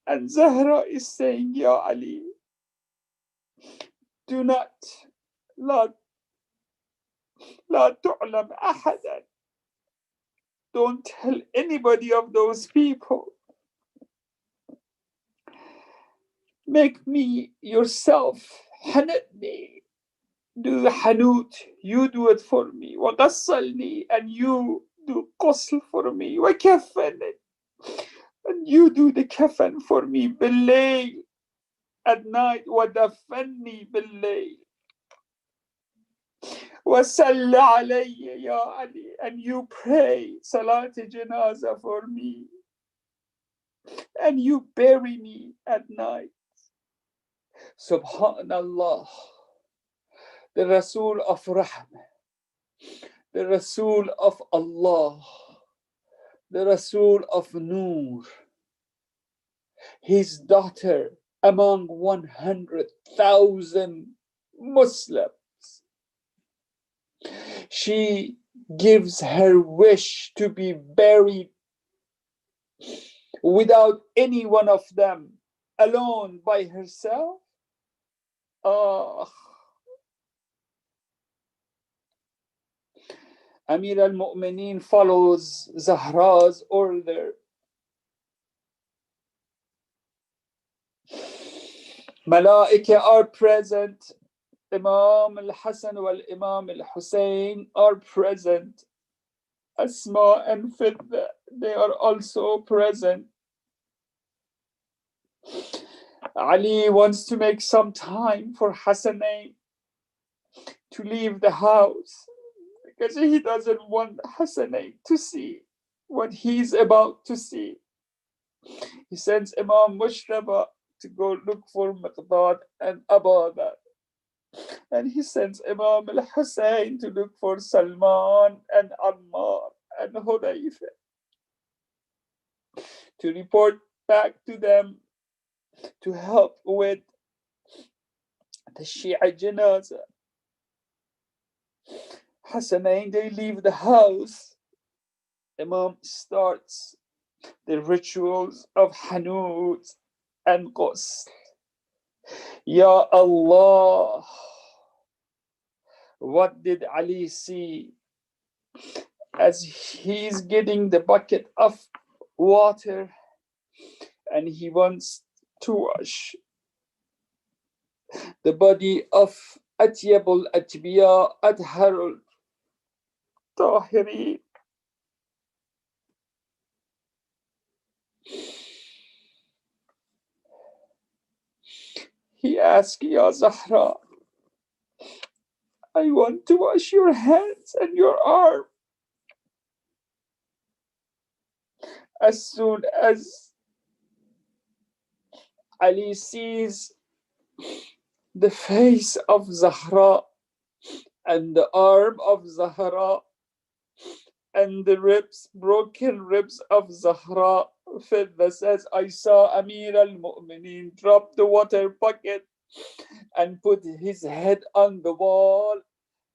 And Zahra is saying, Ya Ali, do not, لا تعلم أحدا. Don't tell anybody of those people. Make me yourself, hanatni. Do the hanut, you do it for me. وغسلني, and you do ghusl for me. وكفني, and you do the kafan for me. بالليل, at night. ودفني بالليل. وصل علي يا علي, and you pray salat janaza for me, and you bury me at night. Subhanallah, the Rasul of Rahmah, the Rasul of Allah, the Rasul of Noor, his daughter among 100,000 Muslims. She gives her wish to be buried without any one of them, alone by herself. Amir al-Mu'mineen follows Zahra's order. Malaika are present. Imam al-Hassan wal Imam al-Hussein are present. Asma and Fidda, they are also present. Ali wants to make some time for Hassanain to leave the house because he doesn't want Hassanain to see what he's about to see. He sends Imam Mushtaba to go look for Miqdad and Abada. And he sends Imam al-Hussein to look for Salman and Ammar and Hudayfa to report back to them to help with the Shia Janazah. Hassanain, they leave the house. Imam starts the rituals of Hanut and Ghusl. Ya Allah, what did Ali see? as he's getting the bucket of water and he wants to wash the body of أطيب الأتبياء أطهر الطاهرين. He asks, Ya Zahra, I want to wash your hands and your arm. As soon as Ali sees the face of Zahra and the arm of Zahra and the ribs, broken ribs of Zahra, Fidda says, I saw Amir al-Mu'mineen drop the water bucket and put his head on the wall.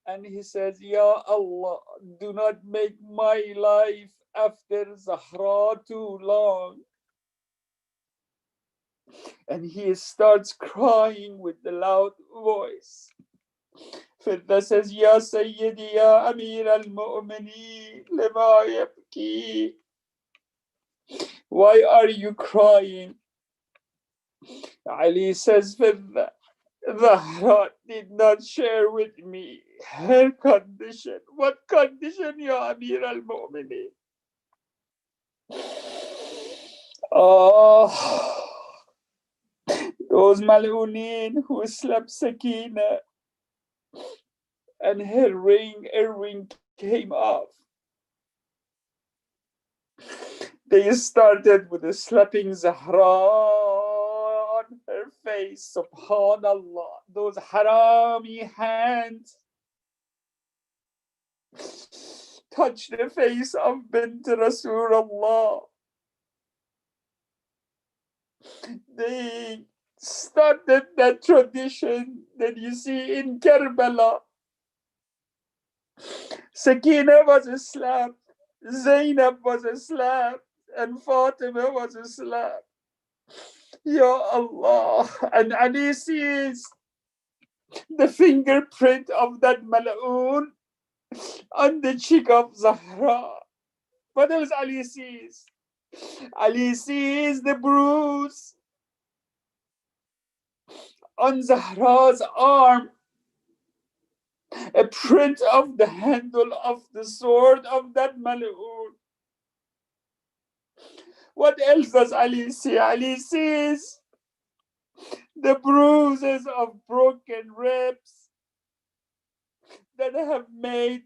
And he says, Ya Allah, do not make my life after Zahra too long. And he starts crying with the loud voice. Fidda says, Ya Sayyidi, Ya Amir al-Mu'mineen, lima yabki. Why are you crying? Ali says, Fidda, Zahra did not share with me her condition. What condition, Ya Amir al-Mu'mineen? Oh, those Mal'unin who slept Sakina and her earring came off. They started with slapping Zahra on her face. Subhanallah. Those harami hands touched the face of Bint Rasulullah. They started that tradition that you see in Karbala. Sakina was slapped, Zainab was slapped, and Fatima was slapped. Ya Allah. And Ali sees the fingerprint of that Mal'un on the cheek of Zahra. What else Ali sees? Ali sees the bruise on Zahra's arm, a print of the handle of the sword of that Mal'un. What else does Ali see? Ali sees the bruises of broken ribs that have made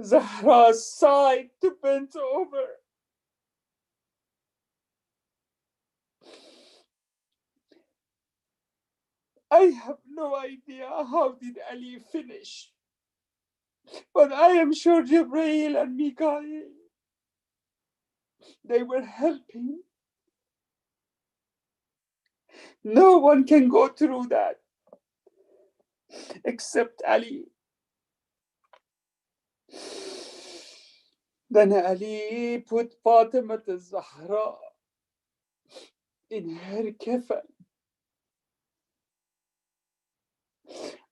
Zahra's side to bend over. I have no idea how did Ali finish, but I am sure Jibreel and Mikael, they were helping. No one can go through that except Ali. Then Ali put Fatima al-Zahra in her kafan.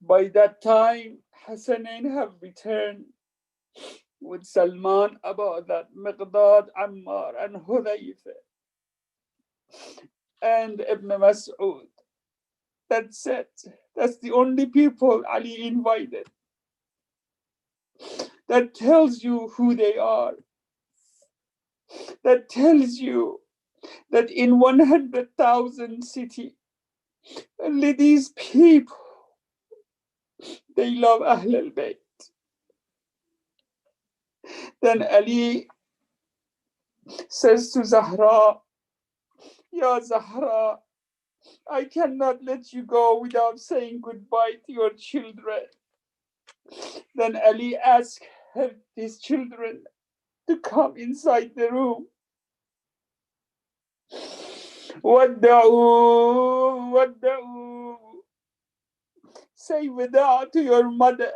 By that time, Hassanain have returned with Salman, about that Miqdad, Ammar, and Hudayfa, and Ibn Mas'ud. That's it. That's the only people Ali invited. That tells you who they are. That tells you that in 100,000 cities, only these people, they love Ahl al-Bayt. Then Ali says to Zahra, Ya Zahra, I cannot let you go without saying goodbye to your children. Then Ali asked his children to come inside the room. Wadda'u. Say wada to your mother.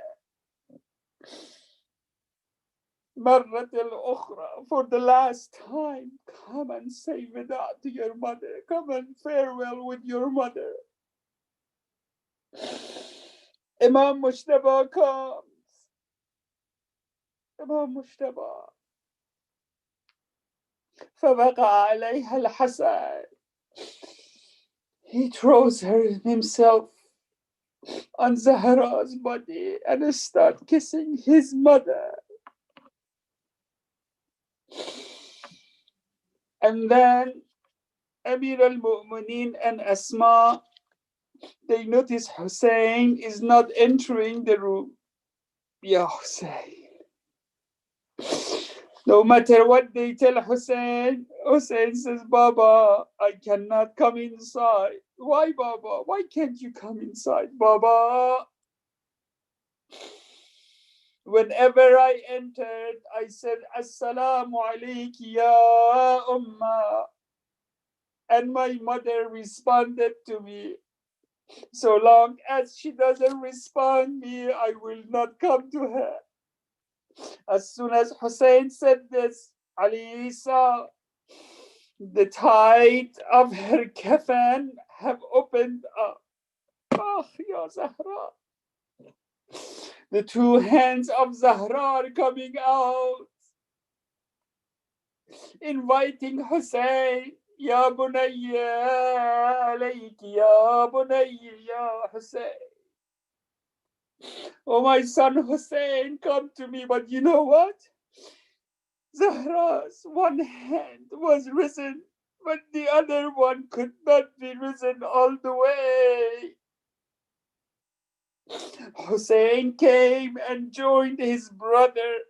Marrat al-ukhra, for the last time, come and say wada to your mother. Come and farewell with your mother. Imam Mushtaba comes. إمام مجتبى فوقع عليها الحسن. He throws himself on Zahra's body and start kissing his mother. And then Amir al-Mu'mineen and Asma, they notice Hussein is not entering the room. Ya Hussein. No matter what they tell Hussein, Hussein says, Baba, I cannot come inside. Why, Baba? Why can't you come inside, Baba? Whenever I entered, I said, Assalamu alayki ya Ummah. And my mother responded to me. So long as she doesn't respond me, I will not come to her. As soon as Hussein said this, Ali saw the tide of her kafan have opened up. Oh, Ya Zahra. The two hands of Zahra are coming out, inviting Hussein. Ya Bunayya alayki, Ya Bunayya, Ya Hussein. Oh, my son Hussein, come to me. But you know what? Zahra's one hand was risen, but the other one could not be risen all the way. Hussein came and joined his brother.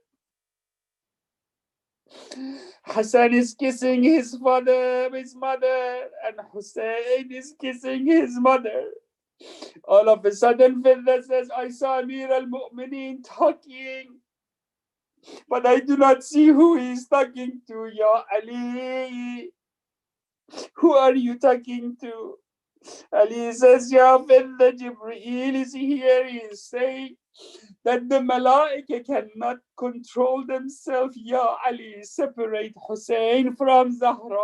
Hassan is kissing his father, his mother, and Hussein is kissing his mother. All of a sudden, Fidda says, I saw Amir al-Mu'mineen talking, but I do not see who he is talking to. Ya Ali, who are you talking to? Ali says, Ya Fidda, Jibreel is here. He is saying that the Malaika cannot control themselves. Ya Ali, separate Hussein from Zahra.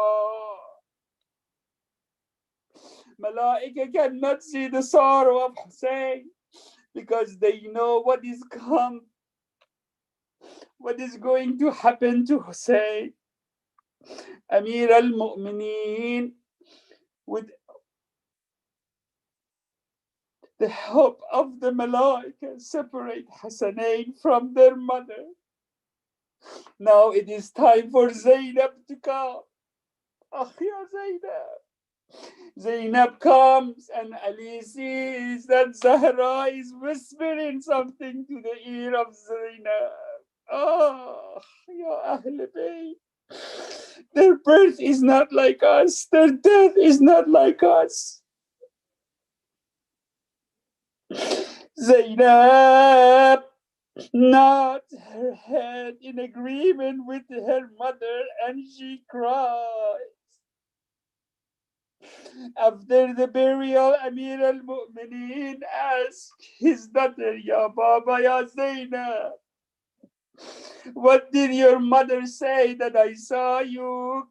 Malaika cannot see the sorrow of Hussein because they know what is going to happen to Hussein. Amir al-Mu'mineen, with the help of the Malaika, separate Hassanain from their mother. Now it is time for Zainab to come. Ah, ya Zainab. Zainab comes and Ali sees that Zahra is whispering something to the ear of Zainab. Oh, Ya Ahl Bayt. Their birth is not like us. Their death is not like us. Zainab nods her head in agreement with her mother and she cries. After the burial, Amir al-Mu'mineen asked his daughter, Ya Baba, Ya Zainab, what did your mother say that I saw you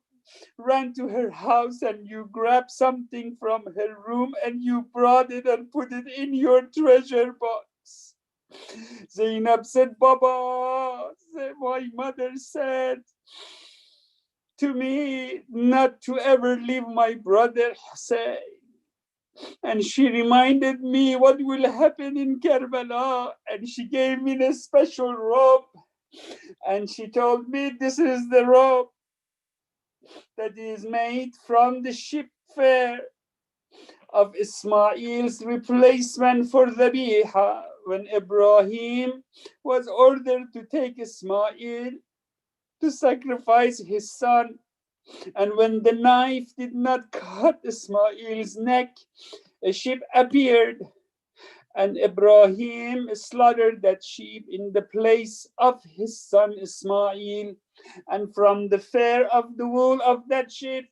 run to her house and you grabbed something from her room and you brought it and put it in your treasure box? Zainab said, Baba, my mother said to me not to ever leave my brother Hussein. And she reminded me what will happen in Karbala. And she gave me a special robe. And she told me this is the robe that is made from the ship fare of Ismail's replacement for Dhabiha. When Ibrahim was ordered to take Ismail to sacrifice his son, and when the knife did not cut Ismail's neck, a sheep appeared, and Ibrahim slaughtered that sheep in the place of his son Ismail. And from the fur of the wool of that sheep,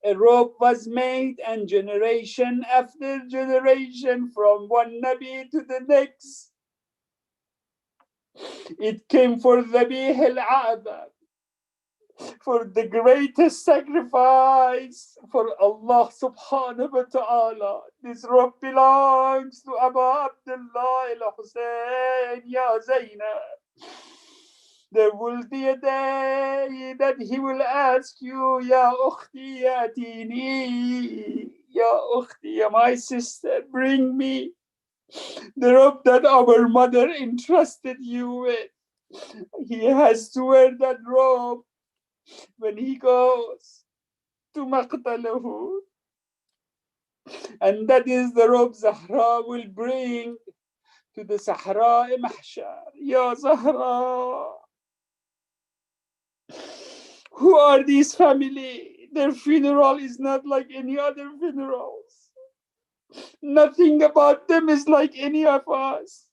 a robe was made, and generation after generation, from one Nabi to the next, it came for Dhabih al-A'bad, for the greatest sacrifice for Allah subhanahu wa ta'ala. This robe belongs to Abu Abdullah al-Hussein, Ya Zainab. there will be a day that he will ask you, Ya ukhti yatini, Ya ukhti, ya my sister, bring me the robe that our mother entrusted you with. He has to wear that robe when he goes to Maqtalahu. And that is the robe Zahra will bring to the Sahra Mahshar. Ya Zahra. Who are these family? Their funeral is not like any other funerals. Nothing about them is like any of us.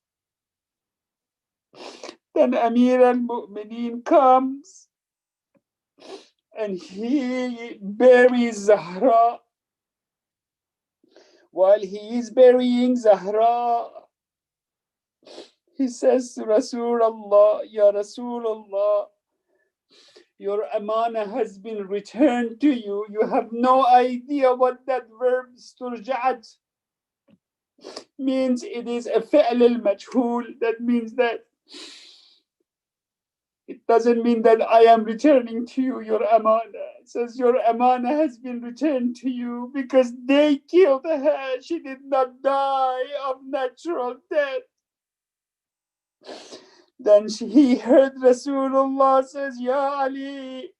Then Amir al-Mu'mineen comes and he buries Zahra. While he is burying Zahra, he says to Rasulullah, Ya Rasulullah, your amana has been returned to you. You have no idea what that verb sturja'at means. It is a fi'l al-majhul. That means that it doesn't mean that I am returning to you your amana. It says your amana has been returned to you because they killed her. She did not die of natural death. Then he heard Rasulullah says, Ya Ali,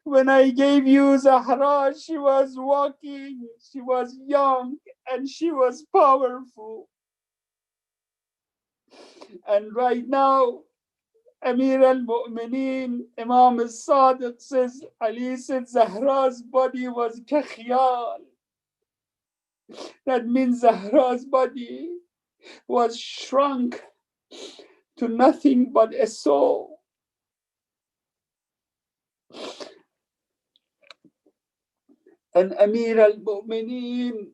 when I gave you Zahra, she was walking, she was young, and she was powerful. And right now, Amir al-Mu'mineen, Imam al-Sadiq says, Ali said Zahra's body was kakhiyal. That means Zahra's body was shrunk to nothing but a soul. And Amir al-Mu'mineen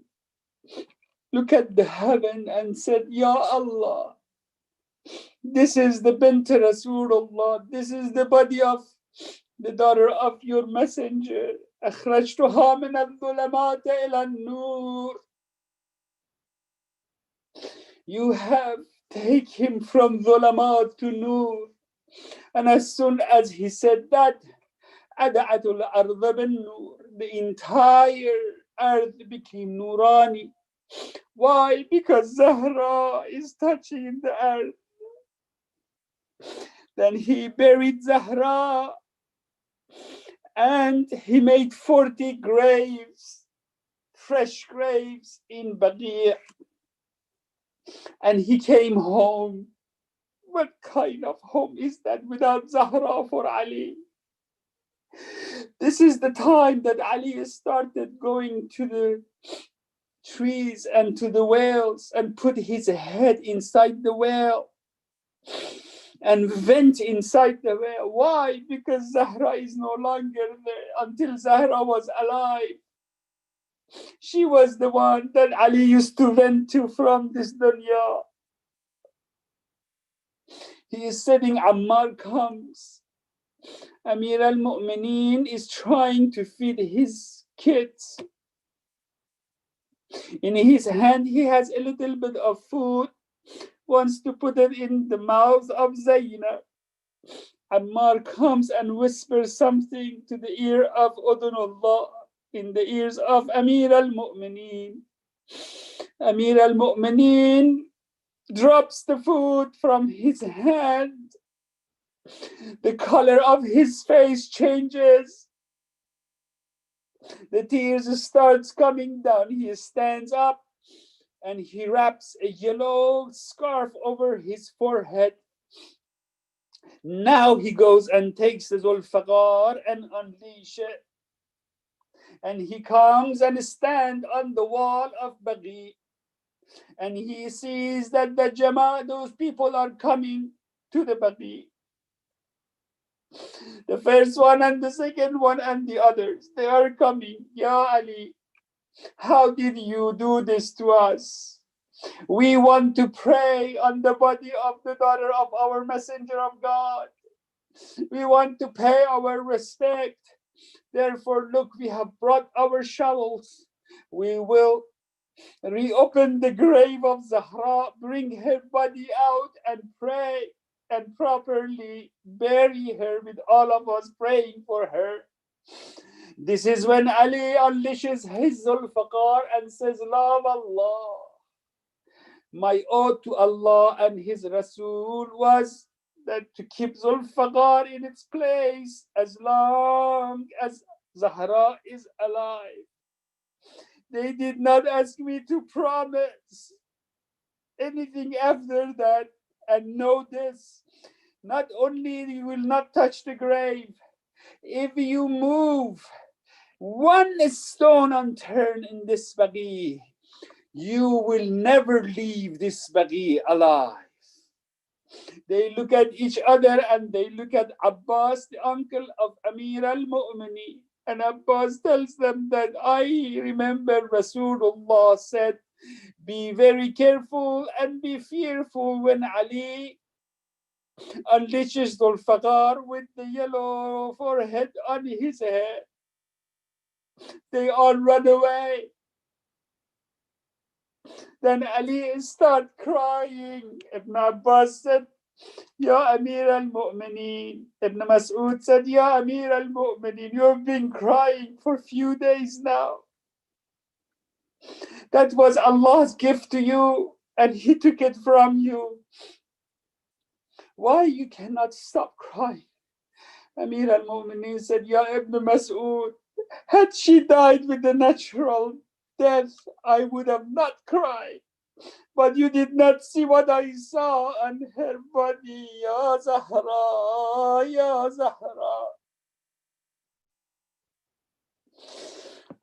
looked at the heaven and said, Ya Allah, this is the bint Rasulullah, this is the body of the daughter of your messenger. أخرجتها من الظلمات إلى النور. You have taken him from ظلمات to nur. And as soon as he said that, أدعت الأرض بالنور. The entire earth became nurani. Why? Because Zahra is touching the earth. Then he buried Zahra and he made 40 graves, fresh graves in Baqi'. And he came home. What kind of home is that without Zahra for Ali? This is the time that Ali started going to the trees and to the wells and put his head inside the well and went inside the well. Why? Because Zahra is no longer there. Until Zahra was alive, she was the one that Ali used to vent to from this dunya. He is sitting, Ammar comes. Amir al-Mu'mineen is trying to feed his kids. In his hand, he has a little bit of food, wants to put it in the mouth of Zainab. Ammar comes and whispers something to the ear of Udunullah, in the ears of Amir al-Mu'mineen. Amir al-Mu'mineen drops the food from his hand. The color of his face changes. The tears starts coming down. He stands up and he wraps a yellow scarf over his forehead. Now he goes and takes the Zulfaqar and unleash it. And he comes and stands on the wall of Baqi'. And he sees that the Jama'ah, those people are coming to the Baqi'. The first one and the second one and the others, they are coming. Ya Ali, how did you do this to us? We want to pray on the body of the daughter of our messenger of God. We want to pay our respect. Therefore, look, we have brought our shovels. We will reopen the grave of Zahra, bring her body out and pray. and properly bury her with all of us praying for her. This is when Ali unleashes his Zulfaqar and says, Love Allah. My oath to Allah and His Rasul was that to keep Zulfaqar in its place as long as Zahra is alive. They did not ask me to promise anything after that. And know this, not only you will not touch the grave, if you move one stone unturned in this baqi, you will never leave this baqi alive. They look at each other and they look at Abbas, the uncle of Amir al-Mu'minin. And Abbas tells them that I remember Rasulullah said, be very careful and be fearful when Ali unleashes Zulfaqar with the yellow forehead on his head. They all run away. Then Ali started crying. Ibn Abbas said, Ya Amir al-Mu'mineen. Ibn Mas'ud said, Ya Amir al-Mu'mineen, you have been crying for a few days now. That was Allah's gift to you, and He took it from you. Why you cannot stop crying? Amir al-Mu'mineen said, Ya Ibn Mas'ud, had she died with a natural death, I would have not cried. But you did not see what I saw on her body, Ya Zahra, Ya Zahra.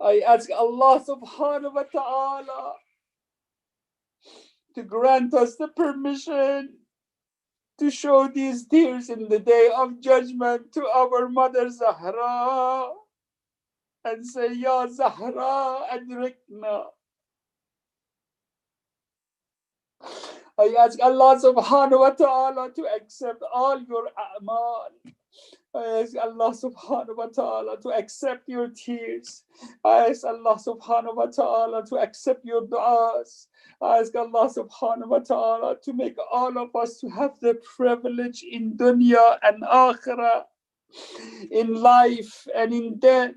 I ask Allah subhanahu wa ta'ala to grant us the permission to show these tears in the day of judgment to our mother Zahra and say, Ya Zahra, adrikna. I ask Allah subhanahu wa ta'ala to accept all your a'mal. I ask Allah subhanahu wa ta'ala to accept your tears. I ask Allah subhanahu wa ta'ala to accept your du'as. I ask Allah subhanahu wa ta'ala to make all of us to have the privilege in dunya and akhirah, in life and in death,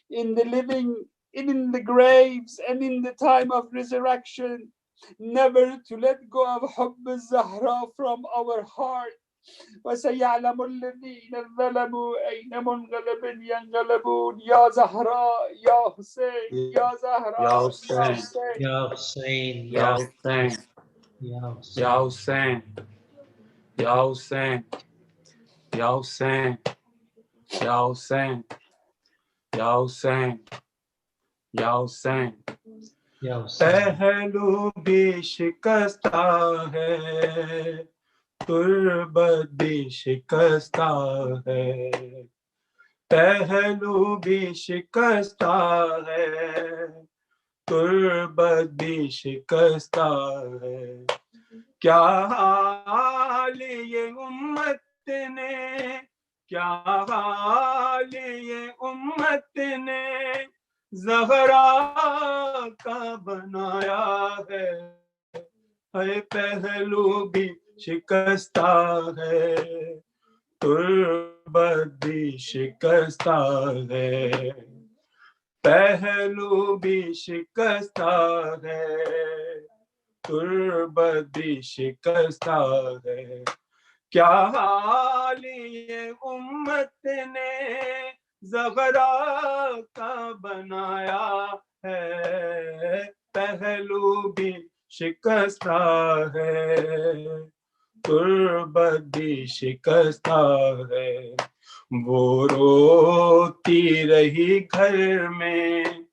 in the living, in the graves and in the time of resurrection, never to let go of Hubb al-Zahra from our heart. وَسَيَعْلَمُ الَّذِينَ ظَلَمُوا أَيْنَ مُنْقَلَبٍ يَنْقَلَبُونَ يَا زَهْرَا يَا حُسَيْن يَا زَهْرَا Ya Hussein, Ya Hussein, Ya Hussein, Ya Ya Hussein. Hussein, Ya Hussein, Ya Hussein, Ya Hussein, Ya Hussein, Ya Hussein. Ya Hussein. पहलू भी शिकस्ता है, तुर्बत भी शिकस्ता है, पहलू भी शिकस्ता है, तुर्बत भी शिकस्ता है. क्या हाल ये उम्मत ने, क्या हाल ये उम्मत ने ज़हरा का बनाया है. पहलू भी शिकस्ता है, तुर्बत भी शिकस्ता है, पहलू भी शिकस्ता है, तुर्बत भी शिकस्ता है. क्या हाल ये उम्मत ने ज़हरा का बनाया है. पहलू भी शिकस्ता है, तुर्बत भी शिकस्ता है. वो रोती रही घर में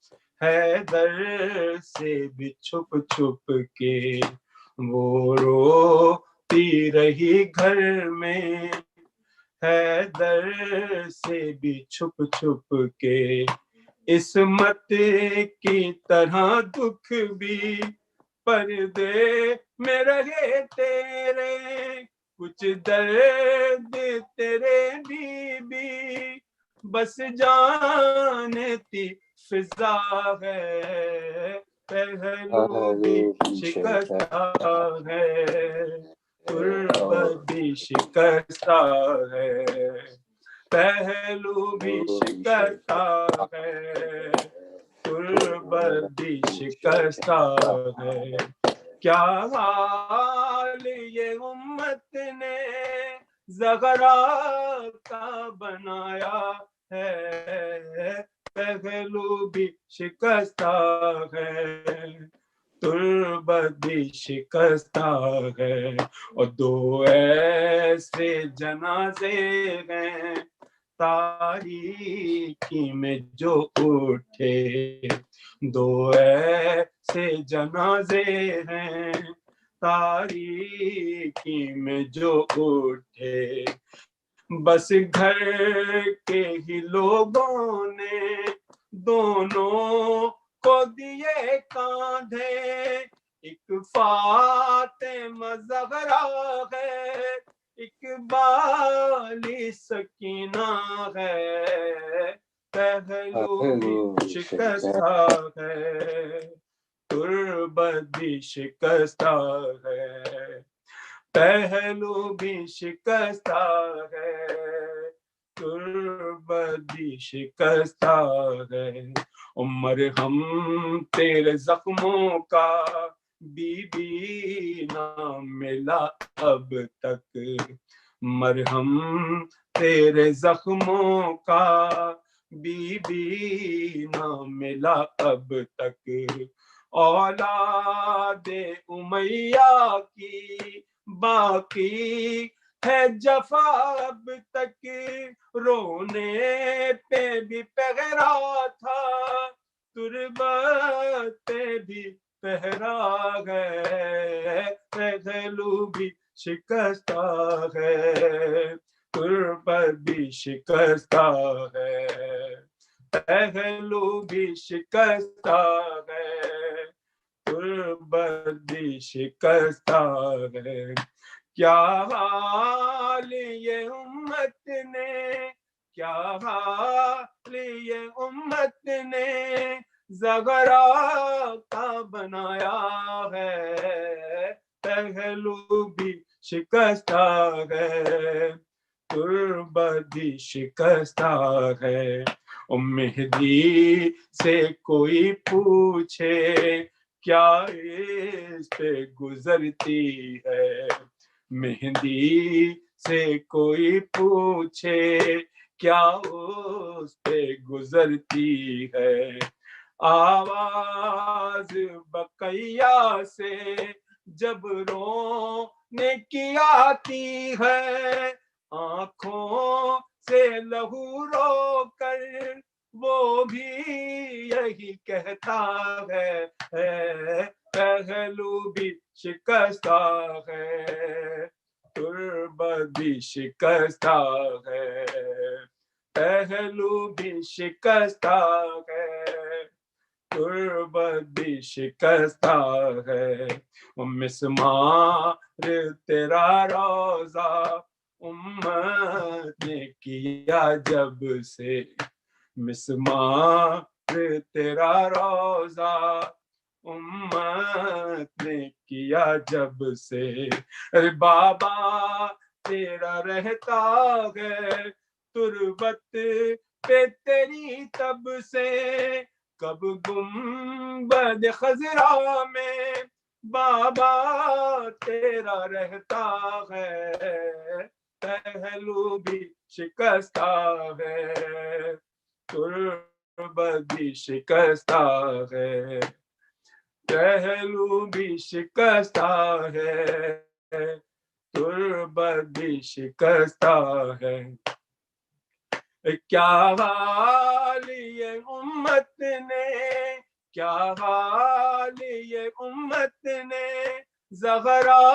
हैदर से भी छुप छुप के. वो रोती रही घर में हैदर से भी छुप छुप के. इस्मत की तरह दुख भी पर्दे में रहे तेरे. कुछ दर्द तेरे भी बस जानती फिजा है. पहलू भी शिकस्ता है, تربت بھی شکستہ ہے، پہلو بھی شکستہ ہے، تربت بھی شکستہ ہے، کیا حال یہ امت نے زغرا کا بنایا ہے، پہلو بھی شکستہ ہے، تربت بھی شکستہ ہے، اور دو ایسے جنازے ہیں تاریکی میں جو اٹھے، دو ایسے جنازے ہیں تاریکی میں جو اٹھے، بس گھر کے ہی لوگوں نے دونوں کو دیے کاندھے، ایک فاطمہ زہرا ہے، ایک بالی سکینہ ہے، پہلو بھی شکستہ ہے، تربت بھی شکستہ ہے، پہلو بھی شکستہ ہے، تربت بھی شکستہ ہے، عمر ہم تیرے زخموں کا بی بی نہ ملا اب تک، مرہم تیرے زخموں کا بی بی نہ ملا اب تک، اولاد امیہ کی باقی ہے جفا اب تک، رونے پہ بھی پہرا تھا، تربت پہ بھی پہرا ہے، پہلو بھی شکستہ ہے، تربت بھی شکستہ ہے، پہلو بھی شکستہ ہے، تربت بھی شکستہ ہے، کیا حال یہ امت نے، کیا حال یہ امت نے زغرا کا بنایا ہے، پہلو بھی شکستہ ہے، تربت بھی شکستہ ہے، مہدی سے کوئی پوچھے کیا اس پہ گزرتی ہے، مہندی سے کوئی پوچھے کیا اس پہ گزرتی ہے، آواز بقیہ سے جب رونے کی آتی ہے، آنکھوں سے لہو رو کر وہ بھی یہی کہتا ہے، پہلو بھی شکستہ ہے، تربت بھی شکستہ ہے، پہلو بھی شکستہ ہے، تربت بھی شکستہ ہے، مسمار تیرا روزہ امت نے کیا جب سے، مسمار تیرا روزہ امت نے کیا جب سے، بابا تیرا رہتا ہے تربت پہ تیری تب سے، کب گنبد خضرا میں بابا تیرا رہتا ہے، پہلو بھی شکستہ ہے، تربت بھی شکستہ ہے، پہلو بھی شکستہ ہے، تربت بھی شکستہ ہے، کیا حال یہ امت نے، کیا حال یہ امت نے زغرا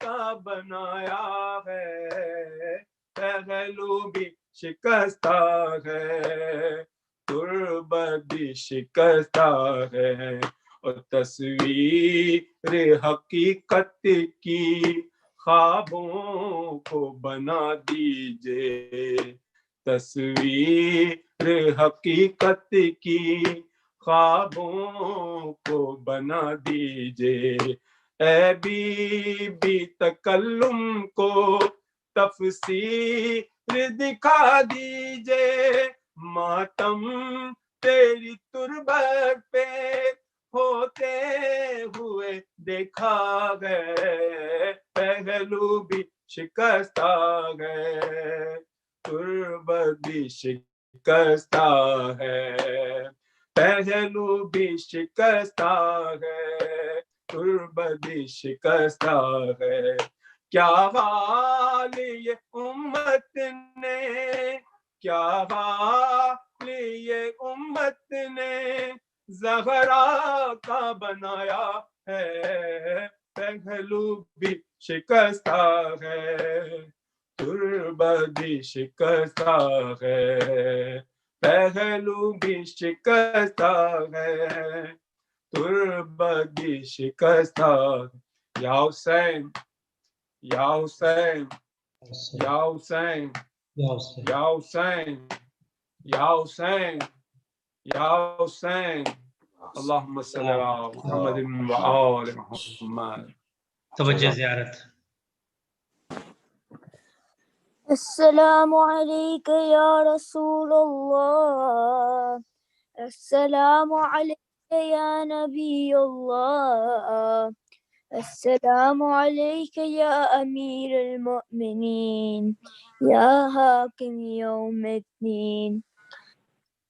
کا بنایا ہے، پہلو بھی شکستہ ہے، تربت بھی شکستہ ہے، اور تصویر حقیقت کی خوابوں کو بنا دیجئے، تصویر حقیقت کی خوابوں کو بنا دیجئے، اے بی بی تکلم کو تفسیر دکھا دیجئے، ماتم تیری تربت پہ ہوتے ہوئے دیکھا گئے، پہلو بھی شکستہ گئے، تربت بھی شکستہ ہے، پہلو بھی شکستہ ہے، تربت بھی شکستہ ہے۔ کیا حال یہ امت نے، کیا حال یہ امت نے زہرا کا بنایا ہے، پہلو بھی شکستہ ہے، تربت بھی شکستہ ہے، پہلو بھی شکستہ ہے، تربت بھی شکستہ۔ یا حسین یا حسین یا حسین یا حسین یا حسین یا حسین یا حسین، اللہم صلی علی محمد و آل محمد۔ توجہ زیارت۔ السلام عليك يا رسول الله، السلام عليك يا نبي الله، السلام عليك يا أمير المؤمنين يا حاكم يوم الدين،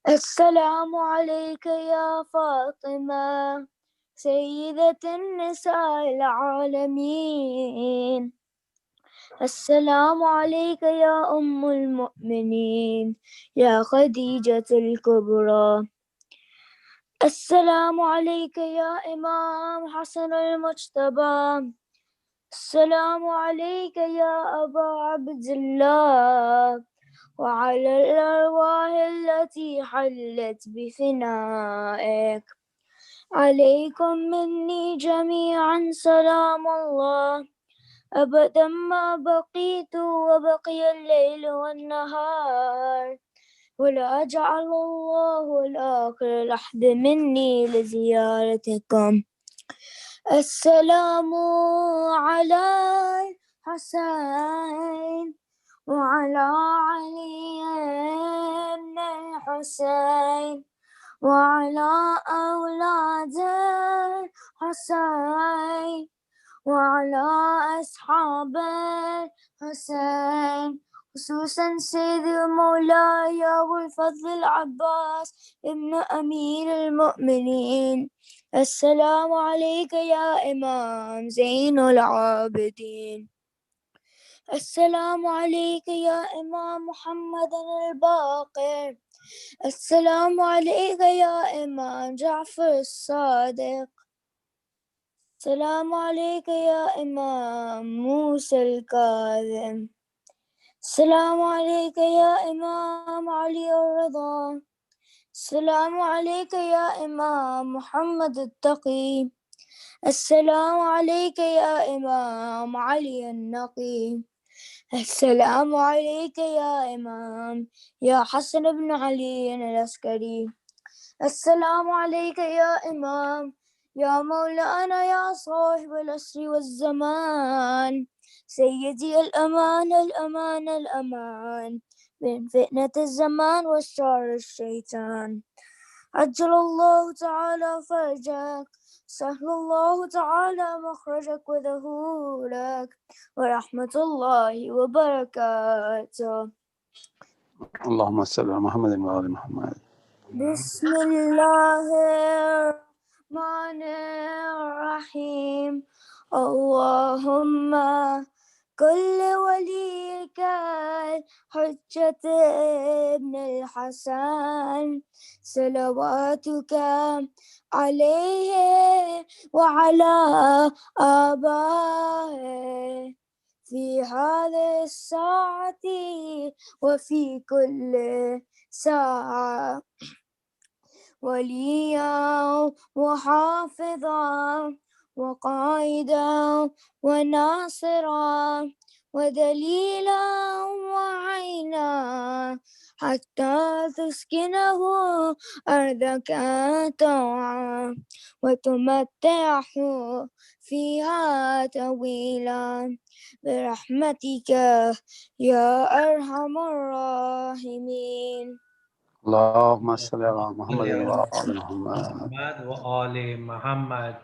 السلام عليك يا فاطمة سيدة النساء العالمين، السلام عليك يا أم المؤمنين يا خديجة الكبرى، السلام عليك يا إمام حسن المجتبى، السلام عليك يا أبا عبد الله، وعلى الأرواح التي حلت بفنائك، عليكم مني جميعا سلام الله أبدا ما بقيت وبقي الليل والنهار، ولا جعل الله الآخر لحظ مني لزيارتكم، السلام على الحسين وعلى علي بن الحسين وعلى أولاد الحسين وعلى أصحاب الحسين، خصوصا سيد مولاي أبو الفضل العباس ابن أمير المؤمنين، السلام عليك يا إمام زين العابدين، السلام عليك يا إمام محمد الباقر، السلام عليك يا إمام جعفر الصادق، السلام عليك يا إمام موسى الكاظم، السلام عليك يا إمام علي الرضا، السلام عليك يا إمام محمد التقي، السلام عليك يا إمام علي النقي، السلام عليك يا إمام يا حسن بن علي العسكري، السلام عليك يا إمام يا مولانا يا صاحب العصر والزمان، سيدي الأمان الأمان الأمان من فتنة الزمان وشر الشيطان، عجل الله تعالى فرجك، سهل الله تعالى مخرجك وظهورك، ورحمة الله وبركاته. اللهم صل على محمد وآل محمد۔ بسم الله الرحمن الرحيم، اللهم كل وليك الحجة ابن الحسن صلواتك عليه وعلى آبائه في هذه الساعة وفي كل ساعة، وليا وحافظا وقائدا وناصرا ودليلا وعينا حتى تسكنه أرضك طوعا وتمتعه فيها طويلا برحمتك يا أرحم الراحمين. اللهم صل على محمد وعلى آل محمد. وآل Muhammad.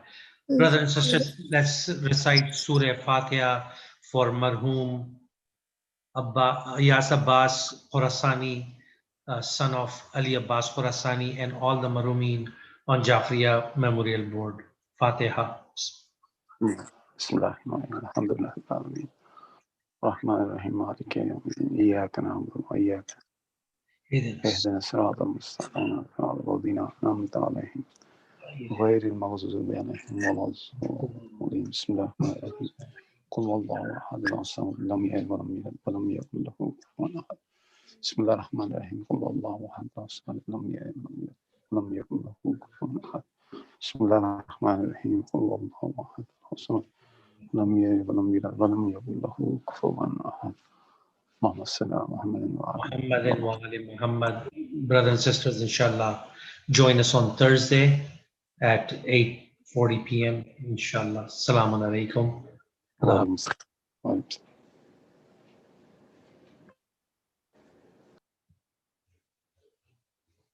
Brothers and sisters, let's recite Surah Fatiha for Marhum Yas Abbas Khorasani, son of Ali Abbas Khorasani, and all the Marhumin on Jafaria Memorial Board. Fatiha. بسم الله الرحمن الرحيم الحمد لله رب العالمين الرحمن الرحيم مالك يوم الدين إياك نعبد وإياك اهدنا الصراط المستقيم صراط الذين أنعمت عليهم غير المغضوب عليهم ولا الضالين. بسم الله الرحمن الرحيم قل هو الله أحد الله الصمد لم يلد ولم يولد ولم يكن له كفوا أحد. بسم الله الرحمن الرحيم قل هو الله أحد الله الصمد لم يلد ولم يولد ولم يكن له كفوا أحد. بسم الله الرحمن الرحيم قل هو الله أحد الله الصمد لم يلد ولم يولد ولم يكن له كفوا أحد. اللهم صل على محمد وعلى Muhammad. Brothers and sisters, inshallah, join us on Thursday at 8:40 p.m. Inshallah. Assalamu alaikum. آله.